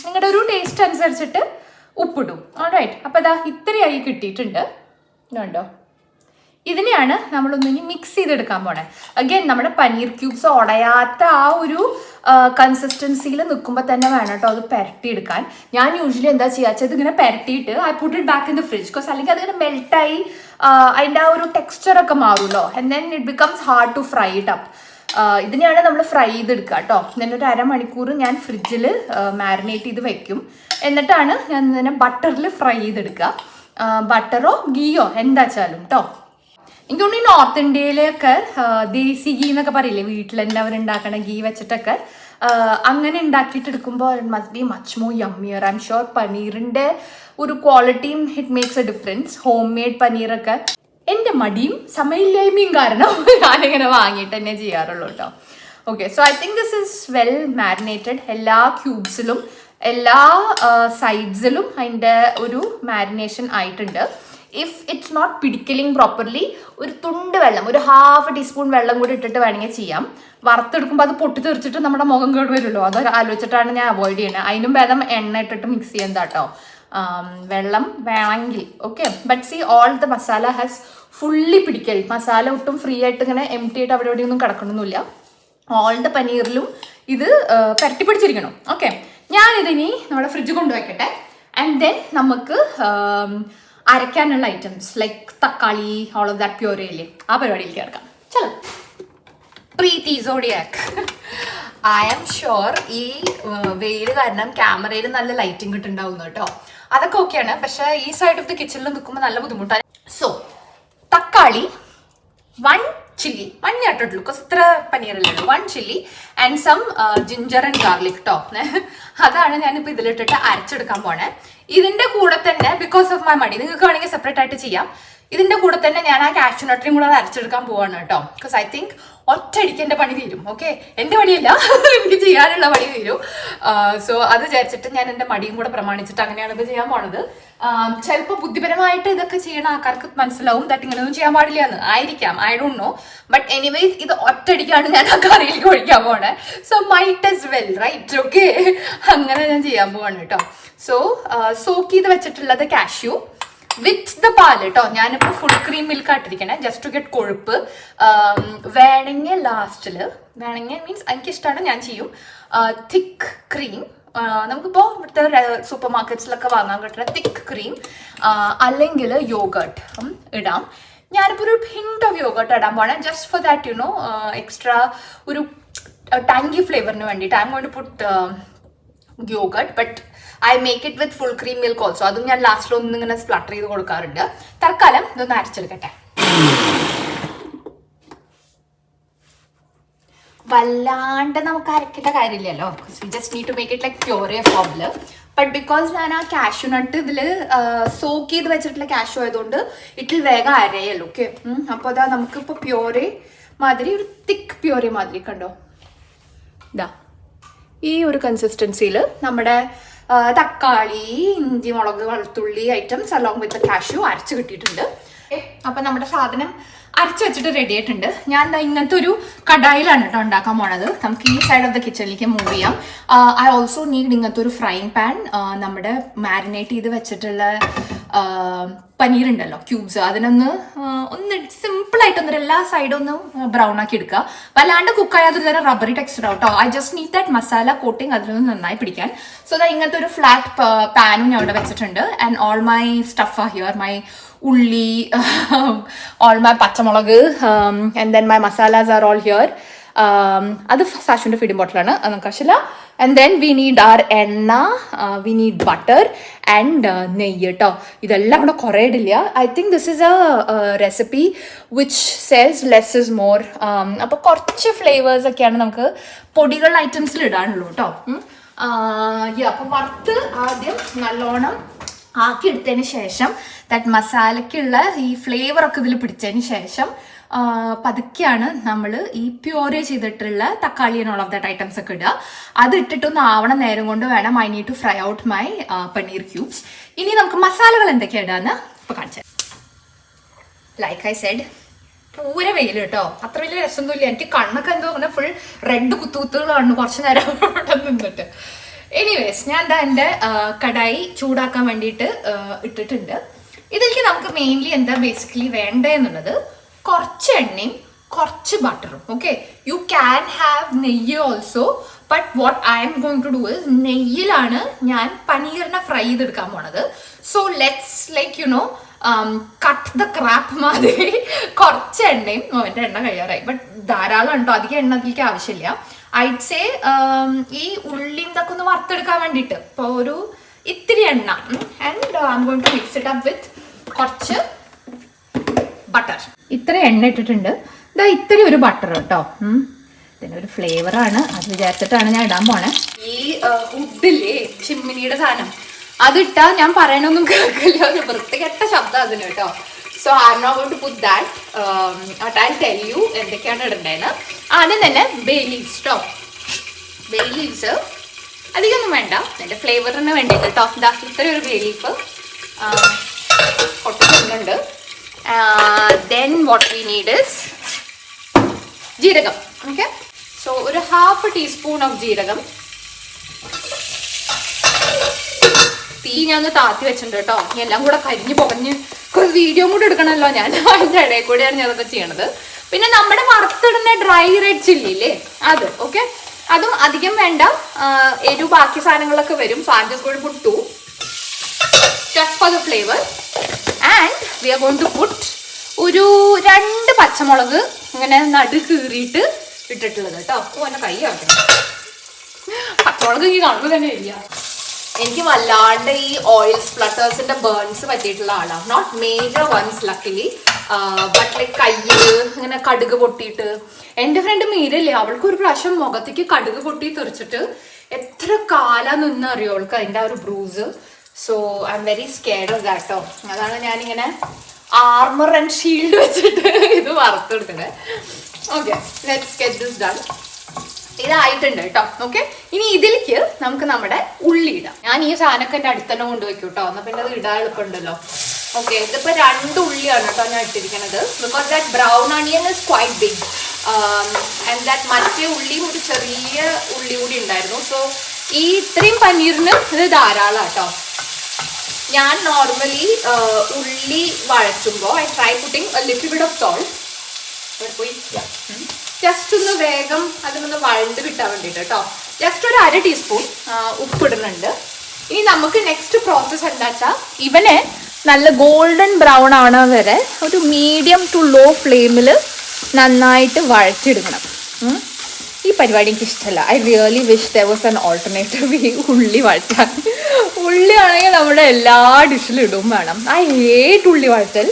നിങ്ങളുടെ ഒരു ടേസ്റ്റ് അനുസരിച്ചിട്ട് ഉപ്പിടും. ഓൾറൈറ്റ്, അപ്പോൾ അതാ ഇത്രയായി കിട്ടിയിട്ടുണ്ട്. ഇതുണ്ടോ, ഇതിനെയാണ് നമ്മളൊന്നിനി മിക്സ് ചെയ്തെടുക്കാൻ പോണേ. അഗൈൻ നമ്മുടെ പനീർ ക്യൂബ്സ് ഉടയാത്ത ആ ഒരു കൺസിസ്റ്റൻസിയിൽ നിൽക്കുമ്പോൾ തന്നെ വേണം കേട്ടോ അത് പെരട്ടിയെടുക്കാൻ. ഞാൻ യൂഷ്വലി എന്താ ചെയ്യുക, ഇതിങ്ങനെ പെരട്ടിയിട്ട് I put it back in the fridge because അല്ലെങ്കിൽ അതിങ്ങനെ മെൽട്ടായി അതിൻ്റെ ആ ഒരു ടെക്സ്ചറൊക്കെ മാറുമല്ലോ. And then it becomes hard to fry it up. ഇതിനെയാണ് നമ്മൾ ഫ്രൈ ചെയ്തെടുക്കുക കേട്ടോ. ഞാനൊരു 1/2 മണിക്കൂർ ഞാൻ ഫ്രിഡ്ജിൽ മാരിനേറ്റ് ചെയ്ത് വെക്കും. എന്നിട്ടാണ് ഞാൻ ഇതിനെ ബട്ടറിൽ ഫ്രൈ ചെയ്തെടുക്കുക. ബട്ടറോ ഗീയോ എന്താ വെച്ചാലും കേട്ടോ. എനിക്ക് തോന്നുന്നു ഈ നോർത്ത് ഇന്ത്യയിലൊക്കെ ദേശി ഗീ എന്നൊക്കെ പറയില്ലേ, വീട്ടിലെല്ലാവരും ഉണ്ടാക്കണ ഗീ വെച്ചിട്ടൊക്കെ അങ്ങനെ ഉണ്ടാക്കിയിട്ട് എടുക്കുമ്പോൾ it must be much more yummier. I am sure പനീറിൻ്റെ ഒരു ക്വാളിറ്റിയും it makes a difference. Home made പനീറൊക്കെ എൻ്റെ മടിയും സമയമില്ലായ്മയും കാരണം ഞാനിങ്ങനെ വാങ്ങിയിട്ട് തന്നെ ചെയ്യാറുള്ളൂ കേട്ടോ. Okay, so I think this is well marinated. എല്ലാ ക്യൂബ്സിലും എല്ലാ സൈഡ്സിലും അതിൻ്റെ ഒരു മാരിനേഷൻ ആയിട്ടുണ്ട്. ഇഫ് ഇറ്റ്സ് നോട്ട് പിടിക്കലിങ് പ്രോപ്പർലി ഒരു തുണ്ട് വെള്ളം, ഒരു ½ ടീസ്പൂൺ വെള്ളം കൂടി ഇട്ടിട്ട് വേണമെങ്കിൽ ചെയ്യാം. വറുത്തെടുക്കുമ്പോൾ അത് പൊട്ടി തെറിച്ചിട്ട് നമ്മുടെ മുഖം കേട് വരുമല്ലോ, അത് ആലോചിച്ചിട്ടാണ് ഞാൻ അവോയ്ഡ് ചെയ്യുന്നത്. അതിനും ഭേദം എണ്ണ ഇട്ടിട്ട് മിക്സ് ചെയ്യുന്നത് കേട്ടോ. വെള്ളം വേണമെങ്കിൽ okay. But see all the masala has fully പിടിക്കൽ. മസാല ഒട്ടും ഫ്രീ ആയിട്ട് ഇങ്ങനെ എംറ്റി ആയിട്ട് അവിടെ എവിടെയൊന്നും കിടക്കണമെന്നില്ല. ഓൾ ദ പനീറിലും ഇത് പരട്ടി പിടിച്ചിരിക്കണം. ഓക്കെ, ഞാനിതിനി നമ്മുടെ ഫ്രിഡ്ജ് കൊണ്ടുവയ്ക്കട്ടെ. ആൻഡ് ദെൻ നമുക്ക് അരയ്ക്കാനുള്ള ഐറ്റംസ് ലൈക്ക് തക്കാളി, ഓൾ ഓഫ് ദാറ്റ് പ്യൂരയില്ലേ, ആ പരിപാടിയിലേക്ക് ഇറക്കാം. ചലോ. പ്രീതി സോഡിയാക്. ഐ ആം ഷുവർ ഈ വെയിൽ കാരണം ക്യാമറയിൽ നല്ല ലൈറ്റിംഗ് കിട്ടുന്നുണ്ടാവും കേട്ടോ. അതൊക്കെ ഓക്കെയാണ്, പക്ഷെ ഈ സൈഡ് ഓഫ് ദി കിച്ചണിൽ നിൽക്കുമ്പോൾ നല്ല ബുദ്ധിമുട്ടാണ്. സോ തക്കാളി, 1 chilli, മഞ്ഞായിട്ടുള്ളൂ ബിക്കോസ് ഇത്ര പനീറല്ലേ, 1 chilli and some ginger and garlic കേട്ടോ. അതാണ് ഞാനിപ്പോൾ ഇതിലിട്ടിട്ട് അരച്ചെടുക്കാൻ പോണേ. ഇതിന്റെ കൂടെ തന്നെ ബിക്കോസ് ഓഫ് മൈ മടി, നിങ്ങൾക്ക് വേണമെങ്കിൽ സെപ്പറേറ്റ് ആയിട്ട് ചെയ്യാം. ഇതിന്റെ കൂടെ തന്നെ ഞാൻ ആ കാഷ്യൂ നട്ടിനും കൂടെ അരച്ചെടുക്കാൻ പോവാണ് കേട്ടോ. ബിക്കോസ് ഐ തിങ്ക് ഒറ്റയടിക്ക് എൻ്റെ പണി തീരും. ഓക്കെ, എൻ്റെ പണിയല്ല, എനിക്ക് ചെയ്യാനുള്ള പണി തീരും. സോ അത് വിചാരിച്ചിട്ട് ഞാൻ എൻ്റെ മടിയും കൂടെ പ്രമാണിച്ചിട്ട് അങ്ങനെയാണ് ഇത് ചെയ്യാൻ പോണത്. ചിലപ്പോൾ ബുദ്ധിപരമായിട്ട് ഇതൊക്കെ ചെയ്യണ ആൾക്കാർക്ക് മനസ്സിലാവും ദാറ്റ് ഇങ്ങനെയൊന്നും ചെയ്യാൻ പാടില്ല എന്ന് ആയിരിക്കാം, I don't know. But anyways ഇത് ഒറ്റയടിക്കാണ് ഞാൻ ആ കറിയിലേക്ക് ഒഴിക്കാൻ പോണേ. So might as well right. Okay, അങ്ങനെ ഞാൻ ചെയ്യാൻ പോവാണ് കേട്ടോ. സോ സോക്ക് ചെയ്ത് വെച്ചിട്ടുള്ളത് കാഷ്യൂ വിത്ത് ദ പാല് കേട്ടോ. ഞാനിപ്പോൾ ഫുൾ ക്രീം മിൽക്ക് ആയിട്ടിരിക്കണേ ജസ്റ്റ് ടു ഗെറ്റ് കൊഴുപ്പ്. വേണമെങ്കിൽ ലാസ്റ്റിൽ, വേണമെങ്കിൽ മീൻസ് എനിക്കിഷ്ടമാണ്, ഞാൻ ചെയ്യും തിക്ക് ക്രീം. നമുക്കിപ്പോൾ ഇവിടുത്തെ സൂപ്പർ മാർക്കറ്റ്സിലൊക്കെ വാങ്ങാൻ കിട്ടുന്ന തിക്ക് ക്രീം അല്ലെങ്കിൽ യോഗർട്ട് ഇടാം. ഞാനിപ്പോൾ ഒരു ഹിന്റ് ഓഫ് യോഗർട്ട് ഇടാൻ പോണേ just for that you know extra ഒരു ടാങ്കി ഫ്ലേവറിന് വേണ്ടിയിട്ട്. I M going to put yoghurt but I make it with full cream milk also. അതും ഞാൻ ലാസ്റ്റിൽ ഒന്നിങ്ങനെ സ്പ്ലട്ടർ ചെയ്ത് കൊടുക്കാറുണ്ട്. തൽക്കാലം ഇതൊന്ന് അരച്ചെടുക്കട്ടെ. വല്ലാണ്ട് നമുക്ക് അരക്കേണ്ട കാര്യമില്ലല്ലോ, we just need to make it like pure ഫോമില്. ബട്ട് ബിക്കോസ് ഞാൻ ആ കാഷ്യൂ നട്ട് ഇതിൽ സോക്ക് ചെയ്ത് വെച്ചിട്ടുള്ള കാഷ്യൂ ആയതുകൊണ്ട് ഇറ്റിൽ വേഗം അരയല്ലോ. ഓക്കെ, അപ്പോൾ അതാ നമുക്കിപ്പോൾ പ്യൂറെ മാതിരി, ഒരു തിക്ക് പ്യൂറെ മാതിരി കണ്ടോ, ഇതാ ഈ ഒരു കൺസിസ്റ്റൻസിയിൽ നമ്മുടെ തക്കാളി, ഇഞ്ചി, മുളക്, വെളുത്തുള്ളി ഐറ്റംസ് അലോങ് വിത്ത് കാഷ്യൂ അരച്ച് കിട്ടിയിട്ടുണ്ട്. അപ്പം നമ്മുടെ സാധനം അരച്ച് വെച്ചിട്ട് റെഡി ആയിട്ടുണ്ട്. ഞാൻ ഇങ്ങനത്തെ ഒരു കടായിലാണ് കേട്ടോ ഉണ്ടാക്കാൻ പോണത്. നമുക്ക് ഈ സൈഡ് ഓഫ് ദ കിച്ചണിലേക്ക് മൂവ് ചെയ്യാം. ഐ ഓൾസോ നീഡ് ഇങ്ങനത്തെ ഒരു ഫ്രൈങ് പാൻ. നമ്മുടെ മാരിനേറ്റ് ചെയ്ത് വെച്ചിട്ടുള്ള പനീർ ഉണ്ടല്ലോ, ക്യൂബ്സ്, അതിനൊന്ന് ഒന്ന് സിമ്പിളായിട്ടൊന്ന് എല്ലാ സൈഡും ഒന്ന് ബ്രൗൺ ആക്കി എടുക്കുക. വല്ലാണ്ട് കുക്കായാൽ അതൊരു തരം റബ്ബറി ടെക്സ്ചർ ആവട്ടോ. I just need that masala coating അതിലൊന്ന് നന്നായി പിടിക്കാൻ. സോ ദാ ഇങ്ങനത്തെ ഒരു ഫ്ലാറ്റ് പാനും ഞാൻ ഇവിടെ വെച്ചിട്ടുണ്ട്. And all my stuff are here, my ഉള്ളി, ഓൾ മൈ പച്ചമുളക്, and then my masalas are all here. അത് സാഷുവിൻ്റെ ഫീഡിംഗ് ബോട്ടിലാണ്, അത് നമുക്ക് ആവശ്യമില്ല. And then we need our എണ്ണ, വി നീഡ് ബട്ടർ ആൻഡ് നെയ്യ് കേട്ടോ. ഇതെല്ലാം ഇവിടെ കുറേ ഇടില്ല. I think this is a recipe which സെൽസ് ലെസ് ഇസ് മോർ. അപ്പോൾ കുറച്ച് ഫ്ലേവേഴ്സ് ഒക്കെയാണ് നമുക്ക് പൊടികൾ ഐറ്റംസിൽ ഇടാനുള്ളൂ കേട്ടോ. അപ്പോൾ വറുത്ത് ആദ്യം നല്ലോണം ആക്കി എടുത്തതിന് ശേഷം ദാറ്റ് മസാലയ്ക്കുള്ള ഈ ഫ്ലേവറൊക്കെ ഇതിൽ പിടിച്ചതിന് ശേഷം പതുക്കെയാണ് നമ്മൾ ഈ പ്യൂറേ ചെയ്തിട്ടുള്ള തക്കാളി and all of that items ഒക്കെ ഇടുക. അത് ഇട്ടിട്ടൊന്ന് ആവണ നേരം കൊണ്ട് വേണം I need to fry out my paneer cubes. ഇനി നമുക്ക് മസാലകൾ എന്തൊക്കെയാണ് ഇടാന്ന് ഇപ്പോൾ കാണിച്ചത്. ലൈക്ക് ഐ സെഡ്, പൂര വെയിൽ കേട്ടോ, അത്ര വലിയ രസമൊന്നുമില്ല. എനിക്ക് കണ്ണൊക്കെ എന്തോ അങ്ങനെ ഫുൾ റെഡ് കുത്തുകുത്തുകൾ കാണുന്നു കുറച്ച് നേരം ഇവിടെ നിന്നിട്ട്. എനിവേസ് ഞാൻ എന്താ എൻ്റെ കടായി ചൂടാക്കാൻ വേണ്ടിയിട്ട് ഇട്ടിട്ടുണ്ട്. ഇതിലേക്ക് നമുക്ക് മെയിൻലി എന്താ ബേസിക്കലി വേണ്ടതെന്നുള്ളത് കുറച്ച് എണ്ണയും കുറച്ച് ബട്ടറും. ഓക്കെ, യു ക്യാൻ ഹാവ് നെയ്യ് also, but what I M going to do is നെയ്യിലാണ് ഞാൻ പനീറിനെ ഫ്രൈ ചെയ്തെടുക്കാൻ പോണത്. So let's like you know cut the crap മാതിരി കുറച്ച് എണ്ണയും, എൻ്റെ എണ്ണ കഴിയാറായി ബട്ട് ധാരാളം ഉണ്ടോ, അധികം എണ്ണ അതിലേക്ക് ആവശ്യമില്ല. ഐഡ് സേ ഈ ഉള്ളി ഇതൊക്കെ ഒന്ന് വറുത്തെടുക്കാൻ വേണ്ടിയിട്ട് ഇപ്പോൾ ഒരു ഇത്തിരി എണ്ണ. And I M going to mix it up with കുറച്ച് ബട്ടർ. ഇത്ര എണ്ണ ഇട്ടിട്ടുണ്ട്, ഇതാ ഇത്തിരി ഒരു ബട്ടർ കേട്ടോ. ഇതിനൊരു ഫ്ലേവറാണ്, അത് വിചാരിച്ചിട്ടാണ് ഞാൻ ഇടാൻ പോണേ. ഈ വുഡില്ലേ ചിമ്മിനിയുടെ സാധനം അതിട്ടാൽ ഞാൻ പറയണൊന്നും കേൾക്കില്ല, ഒരു വൃത്തികെട്ട ശബ്ദം അതിന് കേട്ടോ. So I M not going to put that. I tell you എന്തൊക്കെയാണ് ഇടേണ്ടതെന്ന്. ആദ്യം തന്നെ ബേ ലീവ്സ് കേട്ടോ. ബേ ലീവ്സ് അധികമൊന്നും വേണ്ട, എൻ്റെ ഫ്ലേവറിന് വേണ്ടിയിട്ട് കേട്ടോ. ഇതാ ഇത്രയും ഒരു ബേ ലീഫ് പൊട്ടിച്ചിട്ടുണ്ട്. ഇടുന്നുണ്ട്. Then what we need is ജീരകം. ഓക്കെ, സോ ഒരു 1/2 ടീസ്പൂൺ ഓഫ് ജീരകം. തീ ഞാൻ താത്തി വെച്ചിട്ടുണ്ട് കേട്ടോ. എല്ലാം കൂടെ കരിഞ്ഞ് പുകഞ്ഞ് വീഡിയോ കൂടെ എടുക്കണമല്ലോ ഞാൻ. അതിൻ്റെ ഇടയിൽ കൂടെയാണ് ഞാൻ അതൊക്കെ ചെയ്യണത്. പിന്നെ നമ്മുടെ വറുത്തിടുന്ന ഡ്രൈ റെഡ് ചില്ലി ഇല്ലേ, അത്. ഓക്കെ, അതും അധികം വേണ്ട. എരിവ് ബാക്കി സാധനങ്ങളൊക്കെ വരും. So I am just going to put 2 just for the flavor. And we are going to put ഒരു 2 പച്ചമുളക് ഇങ്ങനെ നടു കീറിയിട്ട് ഇട്ടിട്ടുള്ളത് കേട്ടോ. ഓ, എന്നെ കൈ ആക്കണം. പച്ചമുളക് എനിക്ക് കാണുമ്പോൾ തന്നെ ഇല്ല. എനിക്ക് വല്ലാണ്ട് ഈ ഓയിൽ സ്പ്ലട്ടേഴ്സിന്റെ ബേൺസ് പറ്റിയിട്ടുള്ള ആളാണ്. Not major ones luckily, but like കയ്യിൽ ഇങ്ങനെ കടുക് പൊട്ടിയിട്ട്. എൻ്റെ ഫ്രണ്ട് മീരല്ലേ, അവൾക്ക് ഒരു പ്രാവശ്യം മുഖത്തേക്ക് കടുക് പൊട്ടി തെറിച്ചിട്ട് എത്ര കാലം നിന്നറിയോ അവൾക്ക് അതിൻ്റെ ആ ഒരു bruise. So I am very scared of that. അതാണ് ഞാനിങ്ങനെ ആർമർ ആൻഡ് ഷീൽഡ് വെച്ചിട്ട് ഇത് വറുത്തെടുക്കണേ. Okay, let's get this done. ഇതായിട്ടുണ്ട് കേട്ടോ. ഓക്കെ, ഇനി ഇതിലേക്ക് നമുക്ക് നമ്മുടെ ഉള്ളി ഇടാം. ഞാൻ ഈ സാധനമൊക്കെ എൻ്റെ അടുത്ത് തന്നെ കൊണ്ടുവയ്ക്കും കേട്ടോ, എന്നാൽ പിന്നെ അത് ഇടാൻ എളുപ്പമുണ്ടല്ലോ. ഓക്കെ, ഇതിപ്പോൾ 2 ഉള്ളിയാണ് കേട്ടോ ഞാൻ ഇട്ടിരിക്കുന്നത്. Because that brown onion is quite big and that മറ്റേ ഉള്ളിയും ഒരു ചെറിയ ഉള്ളി കൂടി ഉണ്ടായിരുന്നു. സോ ഈ ഇത്രയും പനീറിന് ഇത് ധാരാളം കേട്ടോ. ഞാൻ നോർമലി ഉള്ളി വഴറ്റുമ്പോൾ I try putting a little bit of salt. പോയി ജസ്റ്റ് ഒന്ന് വേഗം അതിനൊന്ന് വഴണ്ട് കിട്ടാൻ വേണ്ടിയിട്ട് കേട്ടോ. ജസ്റ്റ് ഒരു 1/2 ടീസ്പൂൺ ഉപ്പിടുന്നുണ്ട്. ഇനി നമുക്ക് നെക്സ്റ്റ് പ്രോസസ്സ് എന്താ വെച്ചാൽ ഇവനെ നല്ല ഗോൾഡൻ ബ്രൗൺ ആവണ വരെ ഒരു മീഡിയം ടു ലോ ഫ്ലെയിമിൽ നന്നായിട്ട് വഴറ്റിയെടുക്കണം. ഈ പരിപാടി എനിക്ക് ഇഷ്ടമല്ല. I really wish there was an alternative ഈ ഉള്ളി വഴറ്റാൻ. ഉള്ളി ആണെങ്കിൽ നമ്മുടെ എല്ലാ ഡിഷിലും ഇടും വേണം. ഐ ഹേറ്റ് ഉള്ളി വഴറ്റൽ.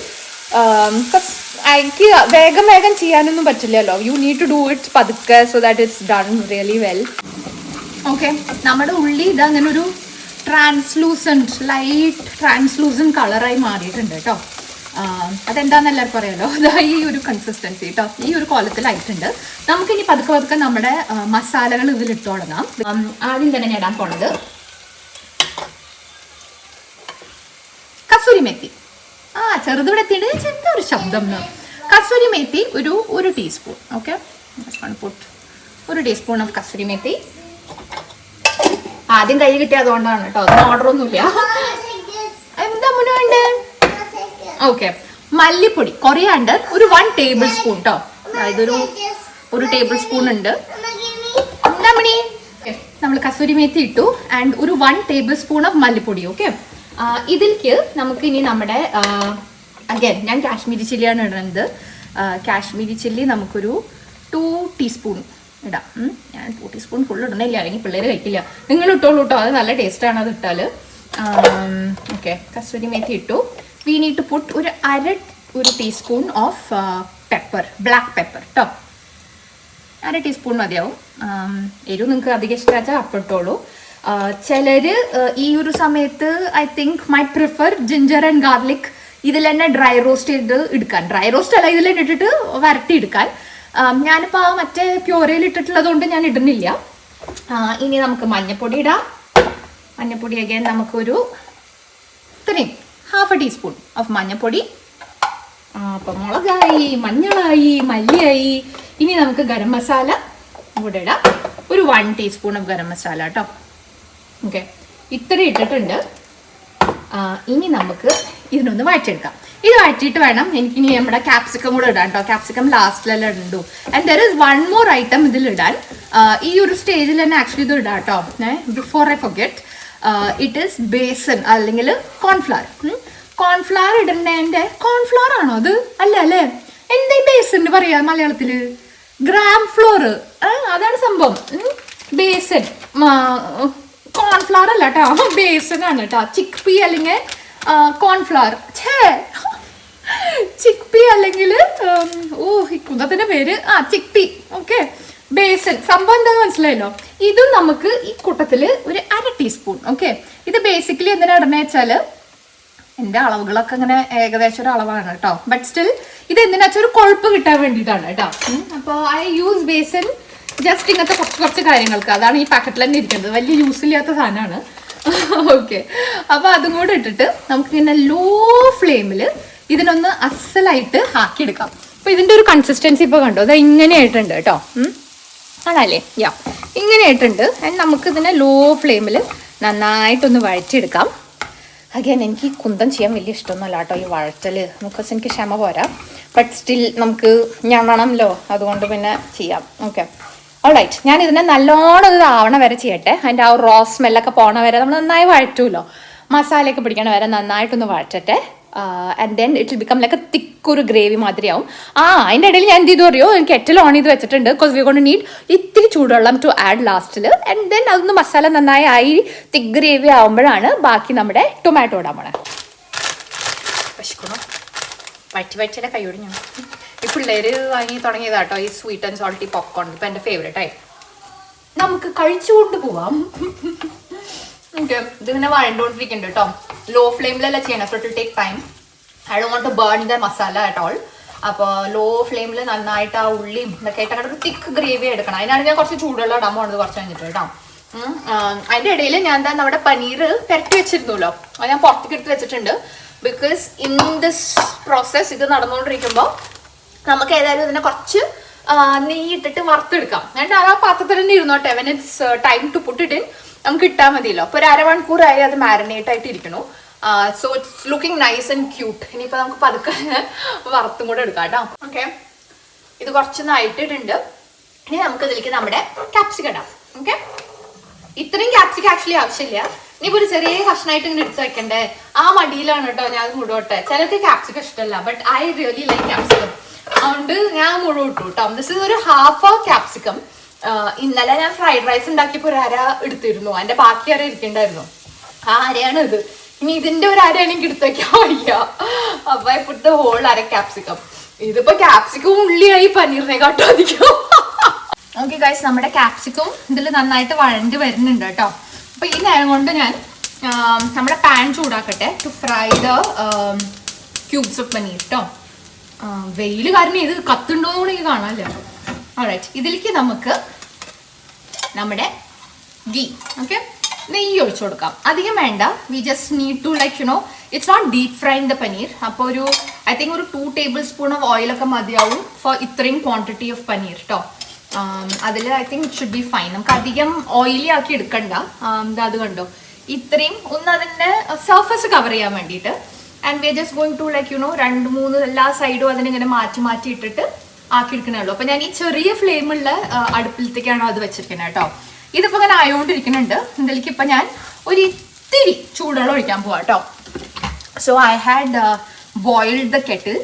എനിക്ക് വേഗം ചെയ്യാനൊന്നും പറ്റില്ലല്ലോ. You need to do it പതുക്കെ so that it's done really well. Okay, നമ്മുടെ ഉള്ളി ഇതങ്ങനെ ഒരു ലൈറ്റ് ട്രാൻസ്ലൂസൻറ്റ് കളറായി മാറിയിട്ടുണ്ട് കേട്ടോ. അതെന്താണെന്ന് എല്ലാവർക്കും അറിയാലോ. അതാ ഈ ഒരു കൺസിസ്റ്റൻസി കേട്ടോ, ഈ ഒരു കോലത്തിലായിട്ടുണ്ട്. നമുക്കിനി പതുക്കെ നമ്മുടെ മസാലകൾ ഇതിലിട്ട് തുടങ്ങാം. ആദ്യം തന്നെ ഞാൻ ഇടാൻ പോണത് കസൂരി മെത്തി. ചെറുതൂടെ എത്തിയിട്ട് ചെറിയ ഒരു ശബ്ദം. കസൂരി മേത്തി ഒരു teaspoon. Okay, 1 teaspoon of kasuri methi. ആദ്യം കൈ കിട്ടിയ അതുകൊണ്ടാണ് കേട്ടോ, അതിന് ഓർഡറൊന്നുമില്ല. എന്താ മുന്നേ? ഓക്കെ, മല്ലിപ്പൊടി കൊറിയാണ്ടർ ഒരു 1 ടേബിൾ സ്പൂൺ കേട്ടോ. അതായത് ഒരു ടേബിൾ സ്പൂൺ ഉണ്ട്. എന്താ മണി? നമ്മൾ കസൂരി മേത്തി ഇട്ടു ആൻഡ് ഒരു 1 ടേബിൾ സ്പൂൺ ഓഫ് മല്ലിപ്പൊടി. ഓക്കെ, ഇതിലേക്ക് നമുക്ക് ഇനി നമ്മുടെ അഗൈൻ ഞാൻ കാശ്മീരി ചില്ലിയാണ് ഇടുന്നത്. കാശ്മീരി ചില്ലി നമുക്കൊരു 2 ടീസ്പൂൺ ഇടാം. ഞാൻ 2 ടീസ്പൂൺ ഫുൾ ഇടണില്ല, അല്ലെങ്കിൽ പിള്ളേർ കഴിക്കില്ല. നിങ്ങൾ ഇട്ടോളൂ കേട്ടോ, അത് നല്ല ടേസ്റ്റാണ് അത് ഇട്ടാൽ. ഓക്കെ, കസൂരി മേത്തി ഇട്ടു. വി നീഡ് ടു പുട്ട് ഒരു 1/2 teaspoon of pepper, black pepper കേട്ടോ. 1/2 ടീസ്പൂൺ മതിയാവും. എരിവ് നിങ്ങൾക്ക് അധികം ഇഷ്ടമാച്ചാൽ അപ്പം ഇട്ടോളൂ. ചിലർ ഈ ഒരു സമയത്ത് I think my prefer ginger and garlic ഇതിൽ തന്നെ ഡ്രൈ റോസ്റ്റ് ചെയ്ത് എടുക്കാൻ. ഡ്രൈ റോസ്റ്റ് അല്ല, ഇതിൽ തന്നെ ഇട്ടിട്ട് വരട്ടി എടുക്കാൻ. ഞാനിപ്പോൾ മറ്റേ പ്യൂരയിൽ ഇട്ടിട്ടുള്ളത് കൊണ്ട് ഞാൻ ഇടുന്നില്ല. ഇനി നമുക്ക് മഞ്ഞൾപ്പൊടി ഇടാം. മഞ്ഞൾപ്പൊടി അഗൈൻ നമുക്കൊരു 1/2 ടീസ്പൂൺ ഓഫ് മഞ്ഞൾപ്പൊടി. അപ്പം മുളകായി, മഞ്ഞളായി, മല്ലിയായി. ഇനി നമുക്ക് ഗരം മസാല ഇവിടെ ഇടാം. ഒരു 1 ടീസ്പൂൺ ഓഫ് ഗരം മസാല കേട്ടോ. ഓക്കെ, ഇത്ര ഇട്ടിട്ടുണ്ട്. ഇനി നമുക്ക് ഇതിനൊന്ന് വഴറ്റിയെടുക്കാം. ഇത് വഴറ്റിയിട്ട് വേണം എനിക്കിനി നമ്മുടെ ക്യാപ്സിക്കം കൂടെ ഇടാൻ കേട്ടോ. ക്യാപ്സിക്കം ലാസ്റ്റിലെല്ലാം ഇടണ്ടു. And there is 1 more item ഇതിലിടാൻ. ഈ ഒരു സ്റ്റേജിൽ തന്നെ ആക്ച്വലി ഇത് ഇടാം കേട്ടോ. Before I forget, it is besan അല്ലെങ്കിൽ കോൺഫ്ലവർ. കോൺഫ്ലവർ ഇടേണ്ടതിൻ്റെ കോൺഫ്ലവർ ആണോ അത്? അല്ല അല്ലേ? എന്താ ഈ ബേസന് പറയാ മലയാളത്തിൽ? ഗ്രാം ഫ്ലോർ, അതാണ് സംഭവം. ബേസൻ കോൺഫ്ലവർ അല്ല കേട്ടോ, ബേസൻ ആണ് കേട്ടോ. ചിക്ക് പീ അല്ലെങ്കിൽ കോൺഫ്ലവർ, ചിക്ക് പീ അല്ലെങ്കിൽ കുന്നത്തിന്റെ പേര് ചിക്ക് പീ. ഓക്കെ, ബേസൻ സംഭവം എന്താന്ന് മനസ്സിലായല്ലോ. ഇതും നമുക്ക് ഈ കൂട്ടത്തിൽ ഒരു 1/2 ടീസ്പൂൺ. ഓക്കെ, ഇത് ബേസിക്കലി എന്തിനാ ഇടണേ വെച്ചാൽ എൻ്റെ അളവുകളൊക്കെ അങ്ങനെ ഏകദേശം ഒരു അളവാണ് കേട്ടോ. ബട്ട് സ്റ്റിൽ ഇത് എന്തിനാ വെച്ചാൽ ഒരു കൊഴുപ്പ് കിട്ടാൻ വേണ്ടിയിട്ടാണ് കേട്ടോ. അപ്പോൾ ഐ യൂസ് ബേസൻ ജസ്റ്റ് ഇങ്ങനത്തെ കുറച്ച് കാര്യങ്ങൾക്ക്. അതാണ് ഈ പാക്കറ്റിൽ തന്നെ ഇരിക്കുന്നത്, വലിയ യൂസ് ഇല്ലാത്ത സാധനമാണ്. ഓക്കെ, അപ്പോൾ അതും കൂടെ ഇട്ടിട്ട് നമുക്കിങ്ങനെ ലോ ഫ്ലെയിമിൽ ഇതിനൊന്ന് അസലായിട്ട് ആക്കിയെടുക്കാം. അപ്പോൾ ഇതിൻ്റെ ഒരു കൺസിസ്റ്റൻസി ഇപ്പോൾ കണ്ടോ, അത് ഇങ്ങനെ ആയിട്ടുണ്ട് കേട്ടോ. ആണല്ലേ? യാ, ഇങ്ങനെ ആയിട്ടുണ്ട്. ആൻഡ് നമുക്കിതിനെ ലോ ഫ്ലെയിമിൽ നന്നായിട്ടൊന്ന് വഴറ്റിയെടുക്കാം. അഗൈൻ എനിക്ക് കുന്തം ചെയ്യാൻ വലിയ ഇഷ്ടമൊന്നുമല്ല കേട്ടോ ഈ വഴറ്റൽ, ബിക്കോസ് എനിക്ക് ക്ഷമ പോരാ. ബട്ട് സ്റ്റിൽ നമുക്ക് ഞണണമല്ലോ, അതുകൊണ്ട് പിന്നെ ചെയ്യാം. Okay, alright. ഞാൻ ഇതിനെ നല്ലോണം ഇത് ആവണ വരെ ചെയ്യട്ടെ. അതിൻ്റെ ആ റോ സ്മെല്ലൊക്കെ പോണ വരെ നമ്മൾ നന്നായി വഴറ്റുമല്ലോ, മസാലയൊക്കെ പിടിക്കണ വരെ നന്നായിട്ടൊന്ന് വഴറ്റട്ടെ. And then it will become like a തിക്കൊരു ഗ്രേവി മാതിരിയാവും. അതിൻ്റെ ഇടയിൽ ഞാൻ എന്ത് ചെയ്തു അറിയോ, എനിക്ക് കെറ്റിൽ ഓൺ ചെയ്ത് വെച്ചിട്ടുണ്ട്. ബിക്കോസ് വി ഗോണ്ട് നീഡ് ഇത്തിരി ചൂടുവെള്ളം ടു ആഡ് ലാസ്റ്റിൽ. ആൻഡ് ദെൻ അതൊന്ന് മസാല നന്നായി ആയി തിക്ക് ഗ്രേവി ആവുമ്പോഴാണ് ബാക്കി നമ്മുടെ ടൊമാറ്റോ ഇടാൻ പോണേ. വറ്റിയുടെ കൈ ഒടിഞ്ഞു. ഈ പിള്ളേർ വാങ്ങി തുടങ്ങിയതാട്ടോ ഈ സ്വീറ്റ് ആൻഡ് സോൾട്ടി പോപ്കോൺ. ഇപ്പം എൻ്റെ ഫേവറേറ്റ് ആയി. നമുക്ക് കഴിച്ചുകൊണ്ട് പോവാം. ഓക്കെ, ഇതിങ്ങനെ വഴണ്ടോണ്ടിരിക്കുന്നുണ്ട് കേട്ടോ. ലോ ഫ്ലെയിമിലല്ല ചെയ്യണം, so it will take time. I don't want to burn the masala at all. അപ്പോൾ ലോ ഫ്ലെയിമിൽ നന്നായിട്ട് ആ ഉള്ളിയും ഇതൊക്കെ ആയിട്ട് അങ്ങനെ ഒരു തിക്ക് ഗ്രേവി എടുക്കണം. അതിനാണ് ഞാൻ കുറച്ച് ചൂടുള്ള ഇടാൻ പോകുന്നത് കുറച്ച് കഴിഞ്ഞിട്ട് കേട്ടോ. അതിൻ്റെ ഇടയിൽ ഞാൻ എന്താ നമ്മുടെ പനീർ പുരട്ടി വെച്ചിരുന്നല്ലോ, അത് ഞാൻ പുറത്തേക്ക് എടുത്ത് വെച്ചിട്ടുണ്ട്. ബിക്കോസ് ഇൻ ദിസ് പ്രോസസ് ഇത് നടന്നുകൊണ്ടിരിക്കുമ്പോൾ നമുക്ക് ഏതായാലും ഇതിനെ കുറച്ച് നെയ്യിട്ടിട്ട് വറുത്തെടുക്കാം. എന്നിട്ട് ആ പാത്രത്തിൽ തന്നെ ഇരുന്നോട്ടെ. When it's time to put it in നമുക്ക് ഇട്ടാൽ മതിയല്ലോ. അപ്പോൾ ഒരു അരമണിക്കൂറായി അത് മാരിനേറ്റ് ആയിട്ട് ഇരിക്കണു. So it's looking nice and cute. ഇനിയിപ്പോൾ നമുക്ക് പതുക്കെ വറുത്തും കൂടെ എടുക്കാം കേട്ടോ. ഓക്കെ, ഇത് കുറച്ചൊന്നായിട്ടിട്ടുണ്ട്. ഇനി നമുക്ക് ഇതിലേക്ക് നമ്മുടെ ക്യാപ്സിക്കം ഇടാം. ഓക്കെ, ഇത്രയും ക്യാപ്സിക്കം ആക്ച്വലി ആവശ്യമില്ല. ഇനിയിപ്പോൾ ഒരു ചെറിയ കഷ്ണമായിട്ട് ഇങ്ങനെ എടുത്ത് വെക്കണ്ടേ, ആ മടിയിലാണ് കേട്ടോ ഞാൻ അത് മുഴുവട്ടെ. ചിലർക്ക് ക്യാപ്സിക്കം ഇഷ്ടമല്ല, but I really like capsicum. അതുകൊണ്ട് ഞാൻ മുഴുവൻ ഇട്ടു കേട്ടോ. ദിസ് ഇസ് ഒരു ഹാഫ് ക്യാപ്സിക്കം. ഇന്നലെ ഞാൻ ഫ്രൈഡ് റൈസ് ഉണ്ടാക്കിയപ്പോൾ ഒരു അര എടുത്തിരുന്നു, അതിൻ്റെ ബാക്കി അര ഇരിക്കണ്ടായിരുന്നു. ആ അരയാണ് ഇത്. ഇനി ഇതിൻ്റെ ഒരു അര എനിക്ക് എടുത്ത് വെക്കാൻ വയ്യ. അപ്പോൾ ഇപ്പോഴത്തെ ഹോൾ അര ക്യാപ്സിക്കം. ഇതിപ്പോൾ ക്യാപ്സിക്കവും ഉള്ളിയായി പനീറിനെക്കാട്ടും അധികം. ഓക്കെ ഗൈസ്, നമ്മുടെ ക്യാപ്സിക്കവും ഇതിൽ നന്നായിട്ട് വഴണ്ട് വരുന്നുണ്ട് കേട്ടോ. അപ്പോൾ ഈ നേരം കൊണ്ട് ഞാൻ നമ്മുടെ പാൻ ചൂടാക്കട്ടെ to fry the cubes of paneer കേട്ടോ. വെയിൽ കാരണം ഇത് കത്തുണ്ടോയെന്ന് കൂടി എനിക്ക് കാണാമല്ലോ. ഓൾറൈറ്റ്, ഇതിലേക്ക് നമുക്ക് നമ്മുടെ ഗീ, ഓക്കെ, നെയ്യ് ഒഴിച്ചു കൊടുക്കാം. അധികം വേണ്ട. We just need to like you know it's not deep fry the paneer. അപ്പോൾ ഒരു ഐ തിങ്ക് ഒരു 2 ടേബിൾ സ്പൂൺ ഓഫ് ഓയിലൊക്കെ മതിയാവും ഫോർ ഇത്രയും ക്വാണ്ടിറ്റി ഓഫ് പനീർ കേട്ടോ. അതിൽ I think it should be fine. നമുക്ക് അധികം ഓയിലി ആക്കി എടുക്കണ്ട. അത് കണ്ടോ, ഇത്രയും ഒന്ന് അതിൻ്റെ സർഫസ് കവർ ചെയ്യാൻ വേണ്ടിയിട്ട്. And we are just going to like you know 2-3 എല്ലാ സൈഡും അതിനിങ്ങനെ മാറ്റി ഇട്ടിട്ട് ആക്കിയെടുക്കണേ ഉള്ളൂ. അപ്പോൾ ഞാൻ ഈ ചെറിയ ഫ്ലെയിമുള്ള അടുപ്പിലത്തേക്കാണ് അത് വെച്ചിരിക്കുന്നത് കേട്ടോ. ഇതിപ്പോൾ ഇങ്ങനെ ആയോണ്ടിരിക്കുന്നുണ്ട്. ഇതിലേക്ക് ഇപ്പം ഞാൻ ഒരു ഇത്തിരി ചൂടുവെള്ളം ഒഴിക്കാൻ പോവാം കേട്ടോ. So I had boiled the kettle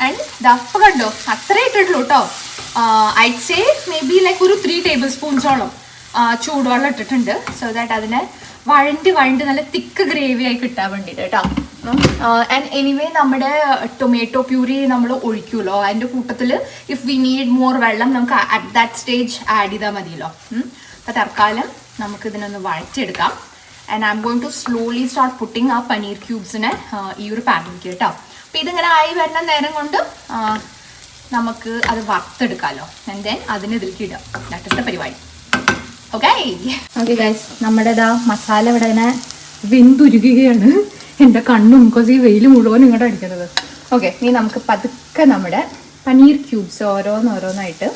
and ദപ്പ കണ്ടോ അത്രേ ഇട്ടിട്ടുള്ളൂ കേട്ടോ. I'd say maybe like ഒരു 3 ടേബിൾ സ്പൂൺസോളം ചൂടുവെള്ളം ഇട്ടിട്ടുണ്ട്. സോ ദാറ്റ് അതിനെ വഴണ്ട് നല്ല തിക്ക് ഗ്രേവി ആയി കിട്ടാൻ വേണ്ടിയിട്ട് കേട്ടോ. ആൻഡ് എനിവേ നമ്മുടെ ടൊമാറ്റോ പ്യൂരി നമ്മൾ ഒഴിക്കുമല്ലോ, അതിൻ്റെ കൂട്ടത്തിൽ ഇഫ് വി നീഡ് മോർ വെള്ളം നമുക്ക് അറ്റ് ദാറ്റ് സ്റ്റേജ് ആഡ് ചെയ്താൽ മതിയല്ലോ. അപ്പോൾ തൽക്കാലം നമുക്കിതിനൊന്ന് വഴറ്റിയെടുക്കാം. And I M going to slowly start putting ആ പനീർ ക്യൂബ്സിനെ ഈ ഒരു പാനിലേക്ക് കേട്ടോ. അപ്പോൾ ഇതിങ്ങനെ ആയി വരുന്ന നേരം കൊണ്ട് നമുക്ക് അത് വറുത്തെടുക്കാമല്ലോ. ആൻഡ് ദെൻ അതിന് ഇതിലേക്ക് ഇടാം. ദാറ്റ് ഇസ് ദ പരിപാടി. ഓക്കെ ഗൈസ്, നമ്മുടെ ഇതാ മസാല ഇവിടെ ഇങ്ങനെ വെന്തുരുകയാണ്. എൻ്റെ കണ്ണും ബിക്കോസ് ഈ വെയിൽ മുഴുവൻ ഇങ്ങോട്ട് അടിക്കുന്നത്. ഓക്കെ, ഇനി നമുക്ക് പതുക്കെ നമ്മുടെ പനീർ ക്യൂബ്സ് ഓരോന്നായിട്ട്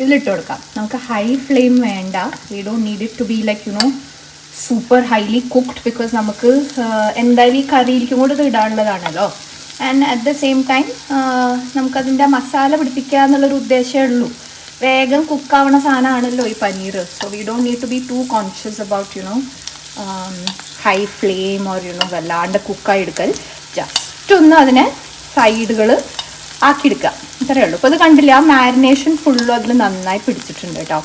ഇതിലിട്ട് കൊടുക്കാം. നമുക്ക് ഹൈ ഫ്ലെയിം വേണ്ട. We don't need it to be like you know super highly cooked. Because നമുക്ക് എന്തായാലും ഈ കറിയിലേക്കും കൂടെ ഇത് ഇടാനുള്ളതാണല്ലോ. And at the same time നമുക്കതിൻ്റെ മസാല പിടിപ്പിക്കുക എന്നുള്ളൊരു ഉദ്ദേശമേ ഉള്ളൂ. വേഗം കുക്കാവണ സാധനമാണല്ലോ ഈ paneer. So we don't need to be too conscious about you know high flame or you know വല്ലാണ്ട് കുക്കായി എടുക്കൽ. ജസ്റ്റ് ഒന്ന് അതിനെ സൈഡുകൾ ആക്കിയെടുക്കുക, ഇത്രയേ ഉള്ളൂ. അപ്പോൾ ഇത് കണ്ടില്ല, ആ മാരിനേഷൻ ഫുള്ളും അതിൽ നന്നായി പിടിച്ചിട്ടുണ്ട് കേട്ടോ.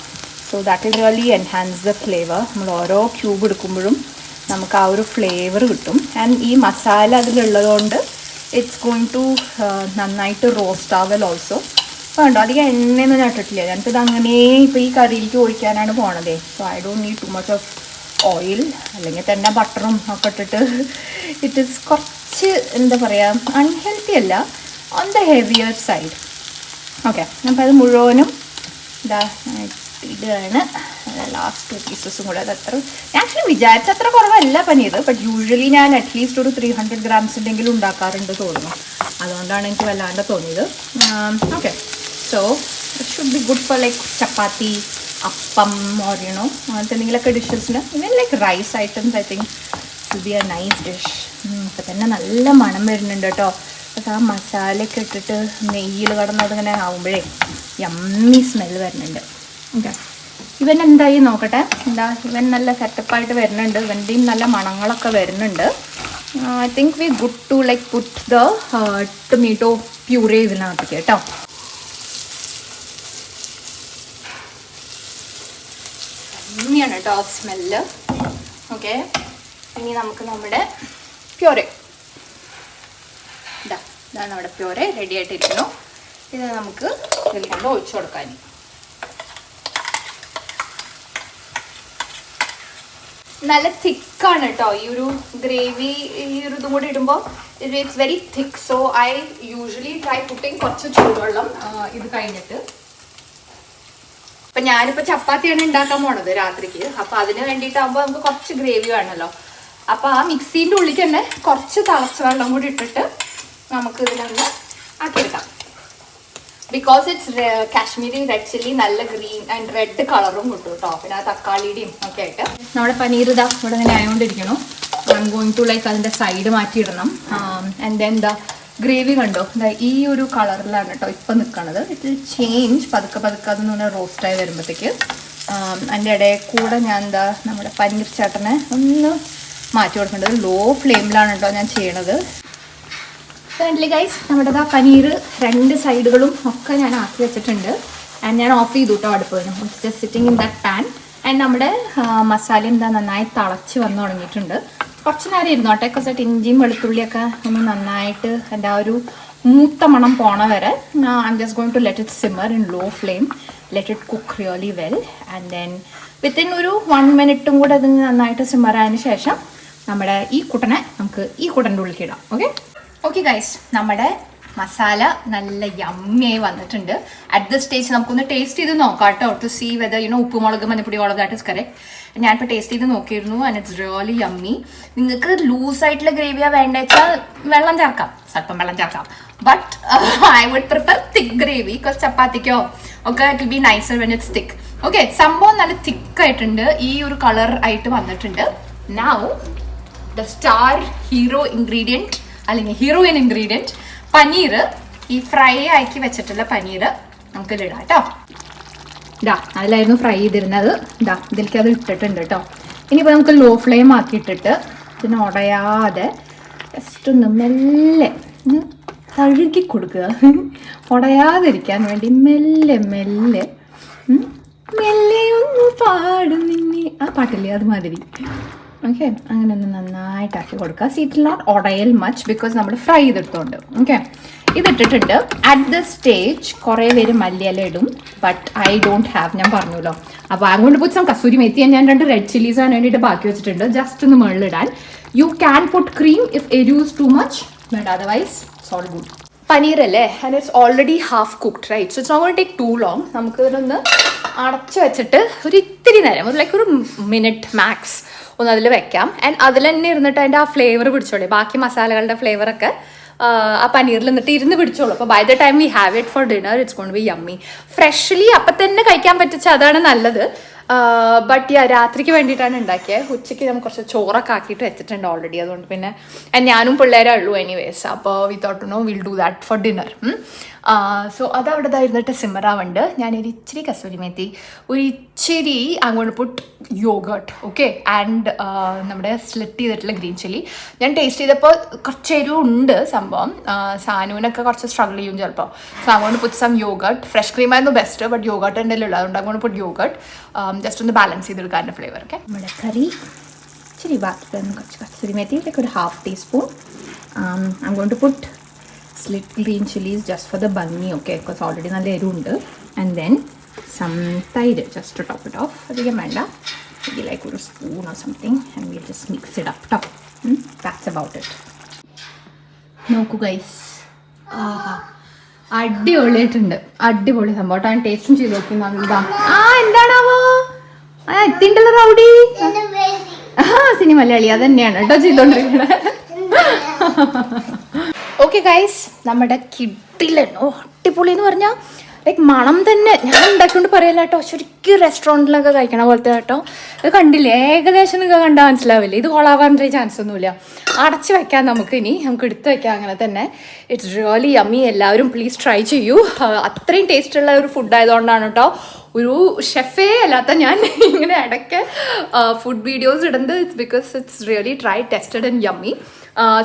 So that will really enhance the flavour. നമ്മൾ ഓരോ ക്യൂബ് എടുക്കുമ്പോഴും നമുക്ക് ആ ഒരു ഫ്ലേവർ കിട്ടും. ആൻഡ് ഈ മസാല അതിലുള്ളതുകൊണ്ട് ഇറ്റ്സ് ഗോയിങ് ടു നന്നായിട്ട് റോസ്റ്റ് ആവൽ ഓൾസോ. അപ്പോൾ ഉണ്ടോ, അധികം എണ്ണയൊന്നും ഞാൻ ഇട്ടിട്ടില്ല. ഞാനിപ്പോൾ ഇത് അങ്ങനെ ഇപ്പോൾ ഈ കറിയിലേക്ക് ഒഴിക്കാനാണ് പോണതേ. So I don't need too much of oil. അല്ലെങ്കിൽ തന്നെ ബട്ടറും ഒക്കെ ഇട്ടിട്ട് ഇറ്റ് ഈസ് കുറച്ച് എന്താ പറയുക അൺഹെൽത്തി അല്ല, on the heavier side. Okay, അപ്പോൾ അത് മുഴുവനും ഇതാ ഇതാണ്. ലാസ്റ്റ് 2 പീസസും കൂടെ. അതത്ര ഞാൻ ആക്ച്വലി വിചാരിച്ച അത്ര കുറവല്ല പനീർ. ബട്ട് യൂഷ്വലി ഞാൻ അറ്റ്ലീസ്റ്റ് ഒരു 300 ഗ്രാംസിൻ്റെങ്കിലും ഉണ്ടാക്കാറുണ്ട് തോന്നുന്നു. അതുകൊണ്ടാണ് എനിക്ക് വല്ലാണ്ട് തോന്നിയത്. Okay, so it should be good for like chapati, appam, or you know അങ്ങനത്തെ എന്തെങ്കിലുമൊക്കെ ഡിഷസിന്. Even like rice items I think will be a nice dish. ഇപ്പം തന്നെ നല്ല മണം വരുന്നുണ്ട് കേട്ടോ. അപ്പോൾ ആ മസാലയൊക്കെ ഇട്ടിട്ട് നെയ്യിൽ കടന്നതിങ്ങനെ ആവുമ്പോഴേ യമ്മി സ്മെല്ല് വരുന്നുണ്ട്. ഓക്കെ, ഇവൻ എന്തായി നോക്കട്ടെ. ഇവൻ നല്ല സെറ്റപ്പായിട്ട് വരുന്നുണ്ട്. ഇവൻ്റെയും നല്ല മണങ്ങളൊക്കെ വരുന്നുണ്ട്. I think we good to like put the tomato puree ഇതിനകത്തേക്ക് കേട്ടോ. യമ്മിയാണ് കേട്ടോ സ്മെല്ല്. ഓക്കെ, ഇനി നമുക്ക് നമ്മുടെ പ്യൂറേ ഇതാണ് നമ്മുടെ പ്യൂറേ റെഡി ആയിട്ടിരിക്കുന്നു. ഇത് നമുക്ക് ഇതിൽ കൊണ്ട് ഒഴിച്ചു കൊടുക്കാൻ. നല്ല തിക്കാണ് കേട്ടോ ഈ ഒരു ഗ്രേവി. ഈ ഒരു ഇതും കൂടി ഇടുമ്പോൾ it's very thick. So I usually try putting കുറച്ച് ചൂടുവെള്ളം ഇത് കഴിഞ്ഞിട്ട്. അപ്പം ഞാനിപ്പോൾ ചപ്പാത്തിയാണ് ഉണ്ടാക്കാൻ പോണത് രാത്രിക്ക്. അപ്പോൾ അതിന് വേണ്ടിയിട്ടാകുമ്പോൾ നമുക്ക് കുറച്ച് ഗ്രേവി വേണമല്ലോ. അപ്പോൾ ആ മിക്സീൻ്റെ ഉള്ളിൽ തന്നെ കുറച്ച് തിളച്ച വെള്ളം കൂടി ഇട്ടിട്ട് നമുക്ക് ഇതിലൊന്ന് ആക്കിയെടുക്കാം. Because it's Kashmiri red chilli, നല്ല ഗ്രീൻ ആൻഡ് റെഡ് കളറും കിട്ടും കേട്ടോ. പിന്നെ ആ തക്കാളിയുടെയും ഒക്കെ ആയിട്ട്. നമ്മുടെ പനീർ ഇതാ ഇവിടെ ഇങ്ങനെ ആയതുകൊണ്ടിരിക്കണു. I M going to like അതിൻ്റെ സൈഡ് മാറ്റിയിടണം. ആൻഡ് എന്താ ഗ്രേവി കണ്ടോ, ഈ ഒരു കളറിലാണ് കേട്ടോ ഇപ്പം നിൽക്കണത്. ഇറ്റ് വിൽ ചേഞ്ച് പതുക്കെ പതുക്കെ അതെന്ന് പറഞ്ഞാൽ റോസ്റ്റായി വരുമ്പോഴത്തേക്ക്. അതിൻ്റെ ഇടയിൽ കൂടെ ഞാൻ നമ്മുടെ പനീർ ചേട്ടനെ ഒന്ന് മാറ്റി കൊടുക്കേണ്ടത്. ലോ ഫ്ലെയിമിലാണ് കേട്ടോ ഞാൻ ചെയ്യണത്. ഫ്രണ്ട്ലി ഗൈസ്, നമ്മുടെ പനീർ രണ്ട് സൈഡുകളും ഒക്കെ ഞാൻ ആക്കി വെച്ചിട്ടുണ്ട്. ആൻഡ് ഞാൻ ഓഫ് ചെയ്തു കേട്ടോ അടുപ്പ്. Just sitting in that pan. And നമ്മുടെ മസാല നന്നായി തിളച്ച് വന്ന് തുടങ്ങിയിട്ടുണ്ട്. കുറച്ച് നേരം ഇരുന്നോട്ടെ. കുറച്ചായിട്ട് ഇഞ്ചിയും വെളുത്തുള്ളിയൊക്കെ ഒന്ന് നന്നായിട്ട് എൻ്റെ ആ ഒരു മൂത്ത മണം പോണ വരെ I'm just going to let it simmer in low flame. Let it cook really well. And then within ഒരു 1 മിനിറ്റും കൂടെ അത് നന്നായിട്ട് സിമ്മറായതിന് ശേഷം നമ്മുടെ ഈ കുട്ടനെ നമുക്ക് ഈ കുട്ടൻ്റെ ഉള്ളിലേക്ക് ഇടാം. ഓക്കെ ഗൈസ്, നമ്മുടെ മസാല നല്ല യമ്മിയായി വന്നിട്ടുണ്ട്. അറ്റ് ദ സ്റ്റേജ് നമുക്കൊന്ന് ടേസ്റ്റ് ചെയ്ത് നോക്കാം കേട്ടോ. ടു സീ വെദർ ഉപ്പ്, മുളക്, മഞ്ഞപ്പൊടി, all of that is correct. ഞാനിപ്പോൾ ടേസ്റ്റ് ചെയ്ത് നോക്കിയിരുന്നു. And it's really yummy. നിങ്ങൾക്ക് ലൂസായിട്ടുള്ള ഗ്രേവിയാണ് വേണ്ടത് വെച്ചാൽ വെള്ളം ചേർക്കാം, സ്വല്പം വെള്ളം ചേർക്കാം. But I would prefer thick gravy. Because ചപ്പാത്തിക്കോ ഒക്കെ it will be nicer when it's thick. Okay, സംഭവം നല്ല തിക്കായിട്ടുണ്ട്. ഈ ഒരു കളർ ആയിട്ട് വന്നിട്ടുണ്ട്. Now the star hero ingredient അല്ലെങ്കിൽ ഹീറോയിൻ ഇൻഗ്രീഡിയൻറ്റ് പനീർ. ഈ ഫ്രൈ ആക്കി വെച്ചിട്ടുള്ള പനീർ നമുക്ക് ഇതിടാം കേട്ടോ. അതിലായിരുന്നു ഫ്രൈ ചെയ്തിരുന്നത്. ഇതിലേക്ക് അത് ഇട്ടിട്ടുണ്ട് കേട്ടോ. ഇനിയിപ്പോൾ നമുക്ക് ലോ ഫ്ലെയിം ആക്കിയിട്ടിട്ട് ഇതിന് ഉടയാതെ ജസ്റ്റ് ഒന്ന് മെല്ലെ തഴുകി കൊടുക്കുക. ഉടയാതിരിക്കാൻ വേണ്ടി മെല്ലെ മെല്ലെ മെല്ലെ ഒന്ന് പാടും നിന്നെ, ആ പാട്ടില്ലേ അതുമാതിരി. ഓക്കെ, അങ്ങനെ ഒന്ന് നന്നായിട്ടാക്കി കൊടുക്കുക. It not oil much because നമ്മൾ ഫ്രൈ ചെയ്തെടുത്തോണ്ട്. ഓക്കെ, ഇതിട്ടിട്ടുണ്ട്. അറ്റ് ദ സ്റ്റേജ് കുറേ പേര് മല്ലിയില ഇടും. ബട്ട് ഐ ഡോണ്ട് ഹാവ്, ഞാൻ പറഞ്ഞല്ലോ. അപ്പോൾ അങ്ങോട്ട് പോയി കസൂരി മേത്തി ഞാൻ 2 റെഡ് ചില്ലീസാൻ വേണ്ടിയിട്ട് ബാക്കി വെച്ചിട്ടുണ്ട്. ജസ്റ്റ് ഒന്ന് മുകളിലിടാൻ. You can put cream if എരിവ് is too much, but otherwise it's all good. Paneer അല്ലേ, and it's already half cooked right. So it's not going to take too long. നമുക്ക് ഇതിനൊന്ന് അടച്ചു വെച്ചിട്ട് ഒരു ഇത്തിരി നേരം, ലൈക്ക് ഒരു മിനിറ്റ് മാക്സ് ഒന്ന് അതിൽ വെക്കാം. ആൻഡ് അതിൽ തന്നെ ഇരുന്നിട്ട് അതിൻ്റെ ആ ഫ്ലേവർ പിടിച്ചോളൂ. ബാക്കി മസാലകളുടെ ഫ്ലേവറൊക്കെ ആ പനീറിൽ നിന്നിട്ട് ഇരുന്ന് പിടിച്ചോളൂ. അപ്പോൾ by the time we have it for dinner it's gone be yummy. Freshly appam തന്നെ കഴിക്കാൻ പറ്റിച്ച അതാണ് നല്ലത്. ബട്ട് രാത്രിക്ക് വേണ്ടിയിട്ടാണ് ഉണ്ടാക്കിയത്. ഉച്ചയ്ക്ക് നമുക്ക് കുറച്ച് ചോറൊക്കെ ആക്കിയിട്ട് വെച്ചിട്ടുണ്ട് ഓൾറെഡി. അതുകൊണ്ട് പിന്നെ ഞാനും പിള്ളേരേ ഉള്ളൂ എനിവേസ്. അപ്പോൾ we thought to no will do that for dinner. So അതവിടെ ഇരുന്നിട്ട് സിമ്മറാവുണ്ട്. ഞാനൊരു ഇച്ചിരി കസൂരി മേത്തി, ഒരു ഇച്ചിരി അങ്ങോട്ട് പുട്ട് യോഗട്ട്. ഓക്കെ, ആൻഡ് നമ്മുടെ സ്ലിറ്റ് ചെയ്തിട്ടുള്ള ഗ്രീൻ ചില്ലി. ഞാൻ ടേസ്റ്റ് ചെയ്തപ്പോൾ കുറച്ച് എരിവ് ഉണ്ട് സംഭവം. സാനുവിനൊക്കെ കുറച്ച് സ്ട്രഗിൾ ചെയ്യും ചിലപ്പോൾ. സോ അങ്ങോട്ട് പുട്ട് സം യോഗട്ട്. ഫ്രഷ് ക്രീമായിരുന്നു ബെസ്റ്റ്, ബട്ട് യോഗട്ട് എൻ്റെ ഉള്ളത്. അതുകൊണ്ട് അങ്ങോട്ട് പുട്ട് യോഗട്ട് ജസ്റ്റ് ഒന്ന് ബാലൻസ് ചെയ്തെടുക്കാൻ എൻ്റെ ഫ്ലേവർ. ഓക്കെ, നമ്മുടെ കറി ഇച്ചിരി ബാക്കി കുറച്ച് കസൂരി മേത്തി, ലൈക്ക് ഒരു 1/2 ടീസ്പൂൺ. അങ്ങോട്ട് puttu slit green chilies just for the bunny, okay, because already നല്ല എരിവുണ്ട്. And then some തൈര് just to top it off. അധികം വേണ്ട, maybe like ഒരു spoon or something, and we'll just mix it up. That's about it. നോക്കൂ ഗൈസ്, അടിപൊളിയായിട്ടുണ്ട്. അടിപൊളി സംഭവം. ഞാൻ ടേസ്റ്റും ചെയ്ത് നോക്കി. നല്ലതാ. എന്താണാവോ എത്തിണ്ടല്ലോ റൗഡി. സിനിമ മലയാളി അത് തന്നെയാണ് കേട്ടോ ചെയ്തോണ്ടിരിക്കണേ. ഓക്കെ ഗൈസ്, നമ്മുടെ കിഡിലൻ അടിപൊളി എന്ന് പറഞ്ഞാൽ ലൈക്ക് മണം തന്നെ ഞാൻ ഉണ്ടാക്കിക്കൊണ്ട് പറയല്ല കേട്ടോ, ശരിക്കും റെസ്റ്റോറൻറ്റിലൊക്കെ കഴിക്കണ പോലത്തെ കേട്ടോ. ഇത് കണ്ടില്ലേ, ഏകദേശം നിങ്ങൾക്ക് കണ്ടാൽ മനസ്സിലാവില്ലേ, ഇത് കൊളാവാൻ്റെ ചാൻസ് ഒന്നുമില്ല. അടച്ച് വെക്കാം നമുക്ക്, നമുക്ക് എടുത്ത് വെക്കാം അങ്ങനെ തന്നെ. It's really yummy. എല്ലാവരും പ്ലീസ് ട്രൈ ചെയ്യൂ. അത്രയും ടേസ്റ്റുള്ള ഒരു ഫുഡ് ആയതുകൊണ്ടാണ് കേട്ടോ ഒരു ഷെഫേ അല്ലാത്ത ഞാൻ ഇങ്ങനെ ഇടയ്ക്ക് ഫുഡ് വീഡിയോസ് ഇടുന്നത്. It's because it's really try tested and yummy.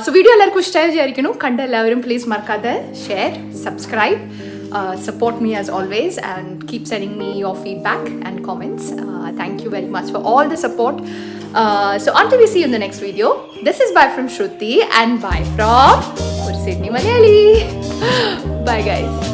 So video എല്ലാവർക്കും ഇഷ്ടമായി വിചാരിക്കുന്നു. കണ്ട എല്ലാവരും പ്ലീസ് മറക്കാതെ share, subscribe, support me as always, and keep sending me your feedback and comments. Thank you very much for all the support. So until we see you in the next video, this is bye from Shruti and bye from Sydney Malayali. Bye guys.